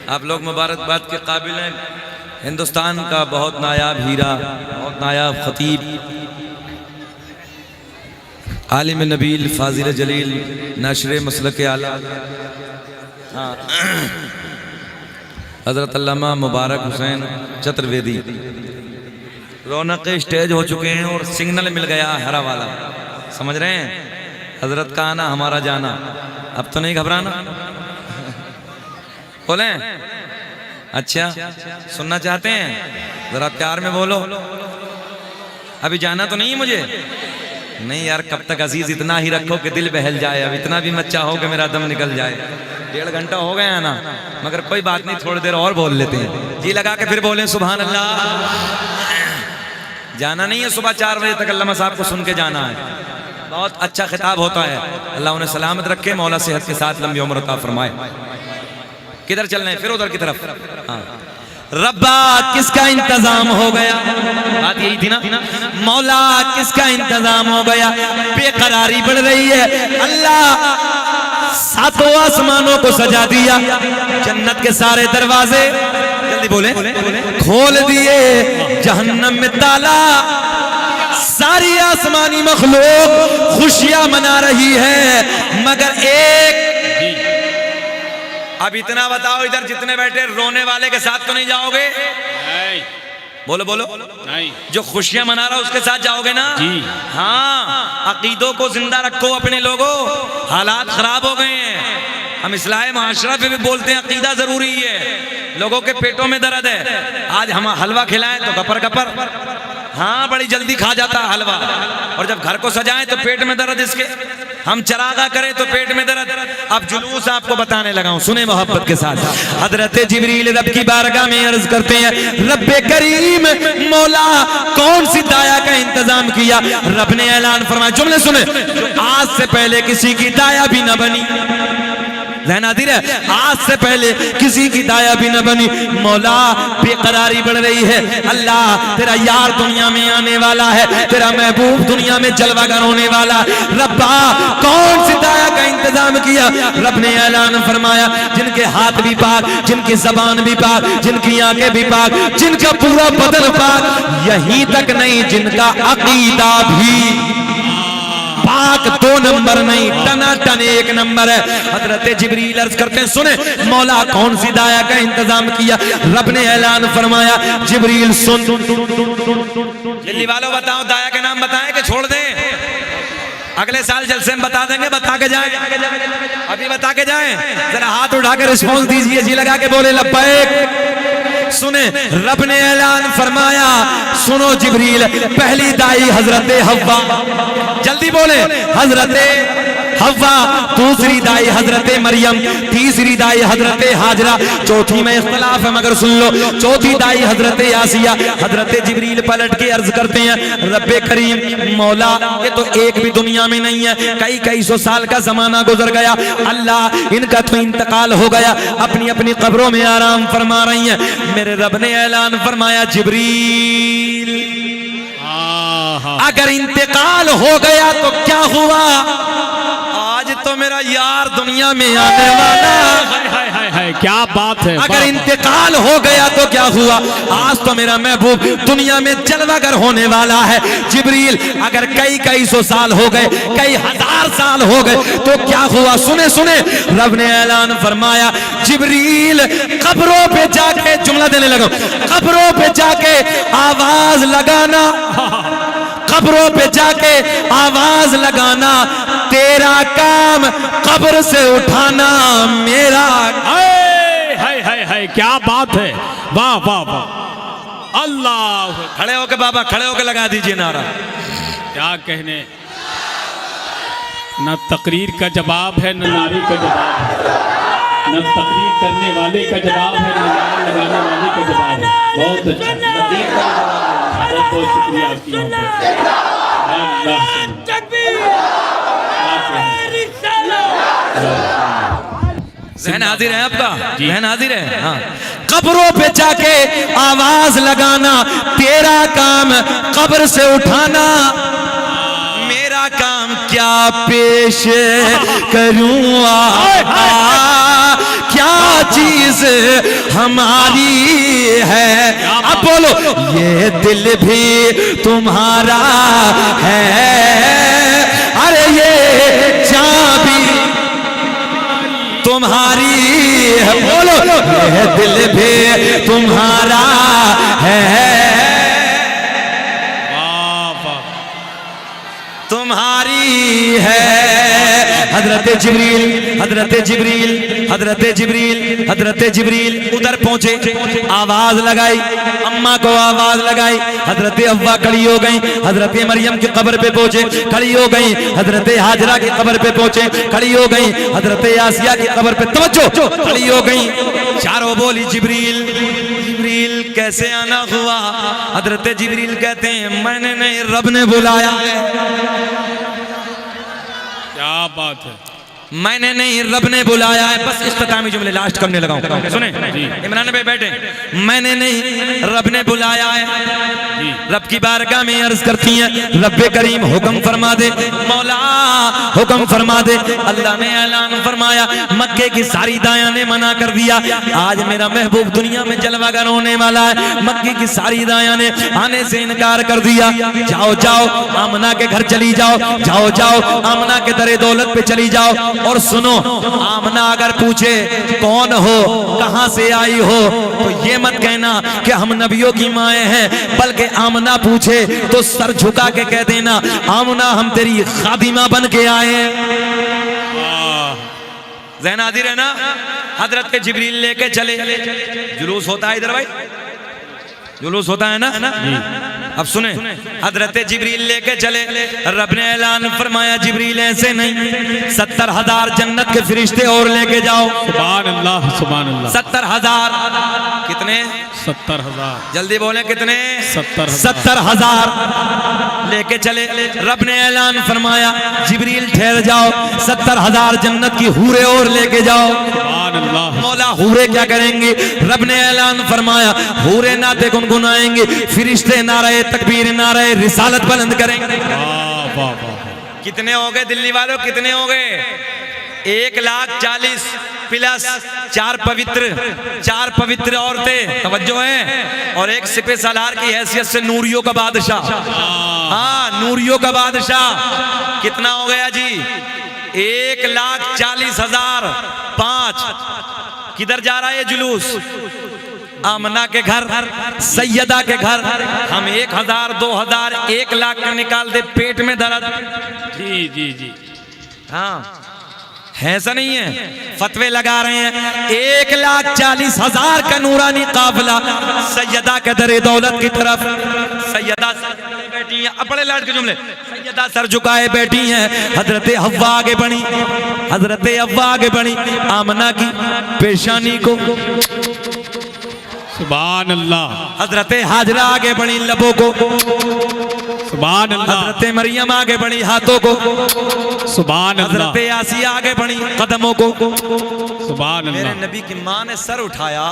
आप लोग मुबारकबाद के काबिल हैं। हिंदुस्तान का बहुत नायाब हीरा, बहुत नायाब खतीब, आलिम नबील, फाजिल जलील, नशरे मसलक आला, हाँ, हजरत अल्लामा मुबारक हुसैन चतुर्वेदी। रौनक स्टेज हो चुके हैं और सिग्नल मिल गया हरा वाला, समझ रहे हैं? हजरत का आना हमारा जाना। अब तो नहीं घबराना, बोले? अच्छा, सुनना चाहते हैं? जरा प्यार में बोलो। अभी जाना तो नहीं मुझे? नहीं यार, कब तक अजीज इतना ही रखो कि दिल बहल जाए। अब इतना भी मत चाहो कि मेरा दम निकल जाए। 1.5 घंटा हो गया ना, मगर कोई बात नहीं, थोड़ी देर और बोल लेते हैं। जी लगा के फिर बोलें सुभान अल्लाह। जाना नहीं है, सुबह 4 बजे तक अल्लामा साहब को सुन के जाना है। बहुत अच्छा खिताब होता है। अल्लाह उन्हें सलामत रखे, मौला सेहत के साथ लंबी उम्र अता फरमाए। किधर चल रहे हैं? फिर उधर की तरफ। हाँ, रब्बा किसका इंतजाम हो गया? बात यही थी ना, मौला किसका इंतजाम हो गया? बेकरारी बढ़ रही है। अल्लाह 7 आसमानों को सजा दिया, जन्नत के सारे दरवाजे, जल्दी बोले, खोल दिए, जहन्नम में ताला। सारी आसमानी मखलूक खुशियां मना रही है, मगर एक, अब इतना बताओ, इधर जितने बैठे रोने वाले के साथ तो नहीं जाओगे? नहीं। बोलो बोलो, नहीं। जो खुशियां मना रहा उसके साथ जाओगे ना? जी हाँ। अकीदों को जिंदा रखो अपने लोगों, हालात खराब हो गए हैं। हम इस्लाह माशरा पे भी बोलते हैं अकीदा जरूरी है। लोगों के पेटों में दर्द है, आज हम हलवा खिलाएं तो गपर गपर, हाँ बड़ी जल्दी खा जाता है हलवा, और जब घर को सजाएं तो पेट में दर्द इसके। हम चरागा करें तो पेट में दर्द। अब जुलूस आपको बताने लगा हूं, सुने मोहब्बत के साथ। हजरत जिब्रील रब की बारगाह में अर्ज करते हैं, रब्बे करीम, मौला कौन सी दाया का इंतजाम किया? रब ने ऐलान फरमाया, जुमले सुने, आज से पहले किसी की दाया भी न बनी। ज़हनादिर है, आज से पहले किसी की दाया भी न बनी। मौला बेकरारी बढ़ रही है। अल्लाह तेरा यार दुनिया में आने वाला है, तेरा महबूब दुनिया में जलवागर होने वाला। रब्बा कौन सी दाया का इंतजाम किया? रब ने ऐलान फरमाया, जिनके हाथ भी पाक, जिनकी जबान भी पाक, जिनकी आंखें भी पाक, जिनका पूरा बदन पाक, यहीं तक नहीं जिनका अकीदा भी पाक। 2 नंबर नहीं, टनाटन 1 नंबर है। हजरत जिब्रील अर्ज करते हैं, सुने मौला कौन सी दाया का इंतजाम किया? रब ने ऐलान फरमाया, जिब्रील सुन। दिल्ली वालों बताओ, दाया के नाम बताएं कि छोड़ दें? अगले साल जलसे में बता देंगे, बता के जाएं। अभी बता के जाएं। जरा हाथ उठा के रिस्पॉन्स दीजिए, जी लगा के बोले लब्बैक। सुने रब ने ऐलान फरमाया, सुनो जिब्रील, पहली दाई हजरत हव्वा, जल्दी बोले, हजरत हव्वा, दूसरी दाई हजरत मरियम, तीसरी दाई हजरत हाजरा, चौथी में इख्तलाफ है मगर सुन लो, चौथी दाई हजरत आसिया। हजरत जिब्रील पलट के अर्ज करते हैं, रब्बे करीम मौला, ये तो एक भी दुनिया में नहीं है, कई 100 साल का जमाना गुजर गया। अल्लाह इनका तो इंतकाल हो गया, अपनी अपनी कब्रों में आराम फरमा रही हैं। मेरे रब ने ऐलान फरमाया, जिब्रील अगर इंतकाल हो गया तो क्या हुआ? आज तो मेरा यार दुनिया में आने वाला। हाय हाय हाय, क्या बात है। अगर इंतकाल हो गया तो क्या हुआ, आज तो मेरा महबूब दुनिया में जलवागर होने वाला है। जिब्रील अगर कई सौ साल हो गए, कई हजार साल हो गए तो क्या हुआ, सुने सुने रब ने ऐलान फरमाया, जिब्रील कब्रों पे जाके, जुमला देने लगा, कब्रों पे जाके आवाज लगाना, कब्रों पे जाके आवाज लगाना, तेरा काम कब्र से उठाना मेरा। हाय हाय हाय हाय, क्या बात है। वाह वाह वाह, अल्लाह। खड़े होके बाबा, खड़े होके लगा दीजिए नारा। क्या कहने, न तकरीर का जवाब है, न नारे का जवाब है, न तकरीर करने वाले का जवाब है, न नारा लगाने वाले का जवाब है। बहुत अच्छा, बहुत बहुत शुक्रिया आपकी। जहन हाजिर है आपका, जहन हाजिर है। हाँ, कब्रों पे जाके आवाज लगाना, तेरा काम कब्र से उठाना, मेरा काम क्या पेश करूं क्या चीज हमारी है। अब बोलो, ये दिल भी तुम्हारा है, अरे ये जान भी तुम्हारी है, बोलो ये दिल भी तुम्हारा है, तुम्हारी है। हजरत जिब्रील, हजरत जिब्रील, हजरत जिब्रील, हजरत जिब्रील उधर पहुंचे, आवाज लगाई, अम्मा को आवाज लगाई, हजरत अव्वा खड़ी हो गई, हजरत मरियम की कब्र पे पहुंचे, खड़ी हो गई, हजरत हाजरा की कब्र पे पहुंचे, खड़ी हो गई, हजरत आसिया की कब्र पे तवज्जो, खड़ी हो गई, चारों बोली जिब्रील, जिब्रील कैसे आना हुआ। हजरत जिब्रील कहते हैं, मैंने नहीं, रब ने बुलाया है। क्या बात है, मैंने नहीं, रब ने बुलाया है। बस इख्तितामी जुमले लास्ट करने लगा हूं, सुने इमरान भाई बैठे। मैंने नहीं, रब ने बुलाया है। रब की बारगाह में अर्ज करती हैं, रब्बे करीम हुक्म फरमा दे, मौला हुक्म फरमा दे। अल्लाह ने ऐलान फरमाया, मक्के की सारी दायां ने मना कर दिया, आज मेरा महबूब दुनिया में जलवागर होने वाला है। मक्के की सारी दायां ने आने से इनकार कर दिया। जाओ जाओ आमना के घर चली जाओ, जाओ जाओ आमना के दरे दौलत पे चली जाओ। और सुनो, आमना अगर पूछे कौन हो, कहां से आई हो, तो ये मत कहना कि हम नबियों की माएँ हैं, बल्कि आमना पूछे तो सर झुका के कह देना, आमना हम तेरी खादिमा बन के आए हैं। ज़हन हाजिर है ना। हजरत जिब्रील लेके चले, जुलूस होता है इधर भाई, जुलूस होता है ना। अब सुने, हजरत जिब्रील लेके चले, रब ने ऐलान फरमाया, जिब्रील ऐसे नहीं, 70,000 जन्नत के फरिश्ते और लेके जाओ। सुभान अल्लाह, सुभान अल्लाह। 70,000 कितने? 70,000। जल्दी बोले कितने? 70,000 लेके चले। रब ने ऐलान फरमाया, जिब्रील ठहर जाओ, 70,000 जन्नत की हूरे और लेके जाओ। सुभान अल्लाह। मौला हूरे क्या करेंगे? रब ने ऐलान फरमाया, हूरे नाते गुनगुनाएंगे, फरिश्ते नारे तकबीर, नारे रिसालत बुलंद करेंगे। वाह वाह वाह। कितने हो गए दिल्ली वालों, कितने हो गए? 1,40,000 प्लस 4 पवित्र औरतें, तवज्जो है, और एक सिपह सालार की हैसियत से नूरियों का बादशाह। हाँ, नूरियों का बादशाह। कितना हो गया जी? 1,40,000 5। किधर जा रहा है ये जुलूस? आमना के घर, सैयदा के घर। हम 1,000 2,000 1,00,000 का निकाल दे, पेट में दर्द। जी जी जी। हाँ, ऐसा नहीं है, फतवे लगा रहे हैं। 1,40,000 का नूरानी काफिला सैयदा के दरे दौलत की तरफ। सैयदा बैठी हैं, बड़े लाड के जुमले, सैयदा सर झुकाए बैठी हैं। हजरत हव्वा आगे बढ़ी, हजरत हव्वा आगे बढ़ी, आमना की पेशानी को। सुभान अल्लाह। हजरत हाजरा आगे बढ़ी लबों को। सुभान अल्लाह। हजरत मरियम आगे बढ़ी हाथों को। सुभान अल्लाह। हजरत आसिया आगे बढ़ी कदमों को। सुभान अल्लाह। मेरे नबी की माँ ने सर उठाया,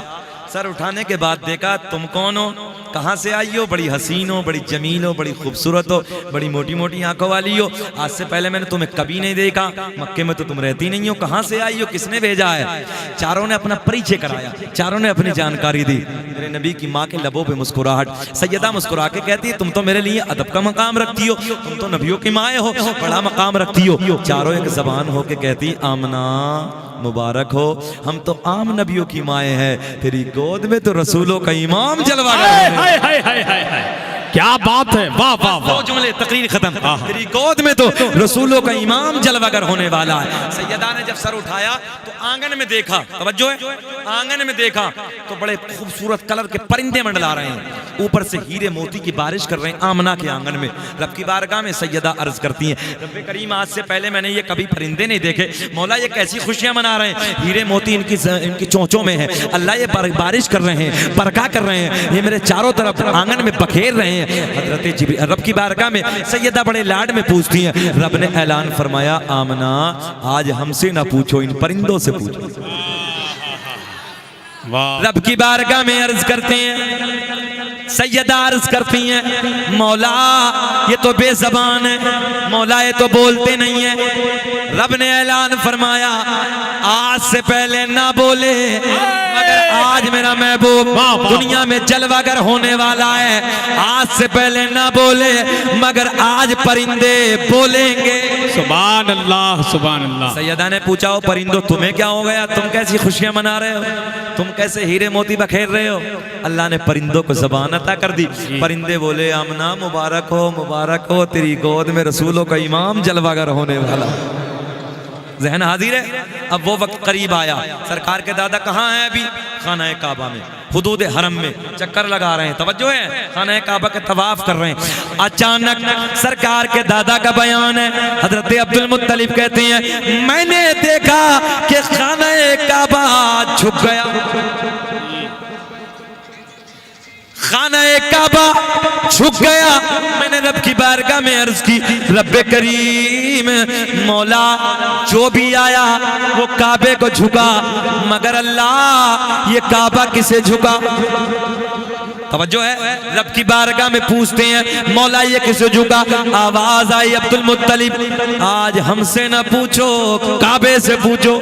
सर उठाने के बाद देखा तुम कौन हो, कहाँ से आई हो, बड़ी हसीन हो, बड़ी जमील हो, बड़ी खूबसूरत हो, बड़ी मोटी मोटी आंखों वाली हो, आज से पहले मैंने तुम्हें कभी नहीं देखा, मक्के में तो तुम रहती नहीं हो, कहाँ से आई हो, किसने भेजा है। चारों ने अपना परिचय कराया, चारों ने अपनी जानकारी दी। मेरे नबी की माँ के लबों पे मुस्कुराहट, सैयदा मुस्कुरा के कहती है तुम तो मेरे लिए अदब का मकाम रखती हो, तुम तो नबियों की माए हो, बड़ा मकाम रखती हो। चारों एक जबान होके कहती आमना मुबारक हो, हम तो आम नबियों की माए हैं, तेरी गोद में तो रसूलों का इमाम जलवा हाय हाय हाय हाय हाय, क्या बात है, वाह वाह वाह। दो जुमले तकरीर खत्म। तेरी गोद में तो रसूलों का इमाम जलवागर होने वाला है। सैयदा ने जब सर उठाया तो आंगन में देखा, तवज्जो है, आंगन में देखा तो बड़े खूबसूरत कलर के परिंदे मंडला रहे हैं, ऊपर से हीरे मोती की बारिश कर रहे हैं आमना के आंगन में। रब की बारगाह में सैयदा अर्ज करती हैं, रब करीम आज से पहले मैंने ये कभी परिंदे नहीं देखे, मौला ये कैसी खुशियां मना रहे हैं, हीरे मोती इनकी चोंचों में है, अल्लाह ये बारिश कर रहे हैं, बरका कर रहे हैं, ये मेरे चारों तरफ आंगन में बखेर रहे हैं। हजरत रब की बारगाह में सैयदा बड़े लाड में पूछती हैं, रब ने ऐलान फरमाया आमना आज हमसे ना पूछो, इन परिंदों से पूछो। रब की बारगाह में अर्ज करते हैं, सैयदा अर्ज करती हैं, मौला ये तो बेज़बान है, मौला ये तो बोलते नहीं है। रब ने ऐलान फरमाया आज से पहले ना बोले, मगर आज मेरा महबूब दुनिया में जलवागर होने वाला है, आज से पहले ना बोले मगर आज परिंदे बोलेंगे। सुभान अल्लाह सुभान अल्लाह। सैयदा ने पूछा हो परिंदों तुम्हें क्या हो गया, तुम कैसी खुशियां मना रहे हो, तुम कैसे हीरे मोती बखेर रहे हो। अल्लाह ने परिंदों को ज़बान अता कर दी, परिंदे बोले आमना मुबारक हो, तेरी गोद में रसूलों का इमाम जलवागर होने वाला। ज़हन हाजिर है। अब वो वक्त करीब आया, सरकार के दादा कहाँ हैं अभी, खाना काबा में, हुदूद हरम में चक्कर लगा रहे हैं, तवज्जो है, खाना काबा के तवाफ कर रहे हैं। अचानक सरकार के दादा का बयान है, हजरत अब्दुल मुत्तलिब कहते हैं मैंने देखा कि खाना काबा झुक गया, खाना काबा झुक गया। मैंने रब की बारगाह में अर्ज की, रब करीम मौला जो भी आया वो काबे को झुका, मगर अल्लाह ये काबा किसे झुका। तवज्जो है, रब की बारगाह में पूछते हैं मौला ये किसे झुका। आवाज आई अब्दुल मुत्तलिब आज हमसे ना पूछो, काबे से पूछो।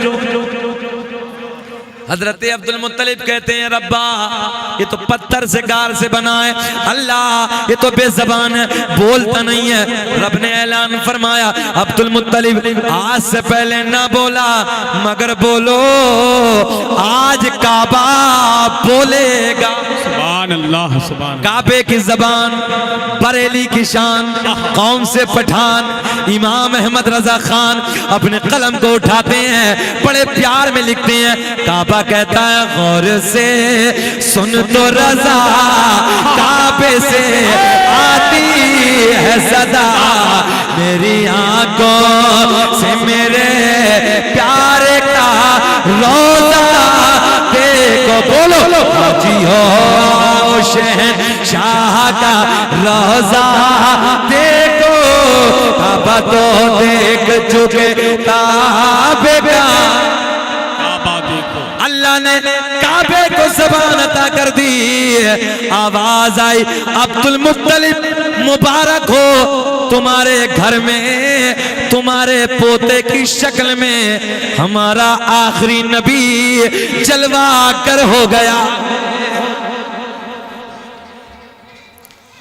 हजरत अब्दुल मुत्तलिब कहते हैं रब्बा ये तो पत्थर से गार से बना है, अल्लाह ये तो बेज़बान है, बोलता नहीं है। रब ने ऐलान फरमाया अब्दुल मुत्तलिब आज से पहले ना बोला मगर बोलो आज काबा बोलेगा। सुभान अल्लाह सुभान। काबे की जबान, बरेली की शान, कौम से पठान इमाम अहमद रजा खान अपने कलम को उठाते हैं, बड़े प्यार में लिखते हैं। काबा कहता है गौर से सुन तो रजा, काबे से आती है सदा, मेरी आंखों से मेरे प्यारे का रोजा देखो। बोलो हाजी हो शहंशाह का रोजा देखो, काबा तो देख चुके काबे का। अल्लाह ने काबे को ज़बान अता कर दी। आवाज आई अब्दुल मुत्तलिब मुबारक हो, तुम्हारे घर में तुम्हारे पोते की शक्ल में हमारा आखिरी नबी जलवा कर हो गया।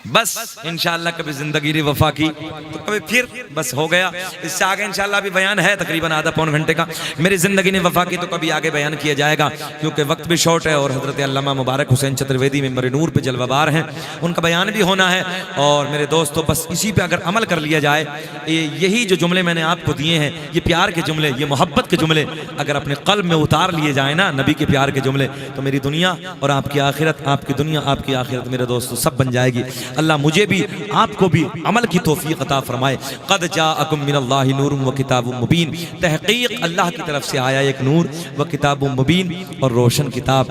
बस इंशाअल्लाह कभी जिंदगी री वफा की तो कभी फिर बस हो गया। इससे आगे इंशाअल्लाह भी बयान है तकरीबन आधा पौन घंटे का। मेरी जिंदगी ने वफा की तो कभी आगे बयान किया जाएगा क्योंकि वक्त भी शॉर्ट है और हजरत अल्लामा मुबारक हुसैन चतुर्वेदी मेंबर नूर पे जलवाबार हैं, उनका बयान भी होना है। और मेरे दोस्तों बस इसी पे अगर अमल कर लिया जाए, यही जो जुमले मैंने आपको दिए हैं, ये प्यार के जुमले, ये मोहब्बत के जुमले अगर अपने कल्ब में उतार लिए जाए ना, नबी के प्यार के जुमले, तो मेरी दुनिया और आपकी आखिरत, आपकी दुनिया आपकी आखिरत मेरे दोस्तों सब बन जाएगी। अल्लाह मुझे भी आपको भी अमल की तौफीक अता फरमाए। क़द जाअकुम मिनल्लाहि नूरुन व किताबुम मुबीन, तहक़ीक़ अल्लाह की तरफ से आया एक नूर व किताबुम मुबीन और रोशन किताब।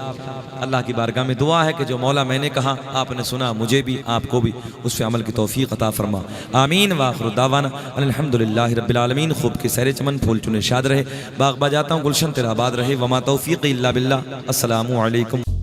अल्लाह की बारगाह में दुआ है कि जो मौला मैंने कहा आपने सुना, मुझे भी आपको भी उस पर अमल की तौफीक अता फरमा। आमीन व आखिरु दावाना अल्हम्दुलिल्लाहि रब्बिल आलमीन। खूब के सहरे चमन फूल चुने शाद रहे, बाग बाजाता हूँ गुलशन तेरा आबाद रहे। वमा तौफीक़ इल्ला बिल्लाह। अस्सलामु अलैकुम।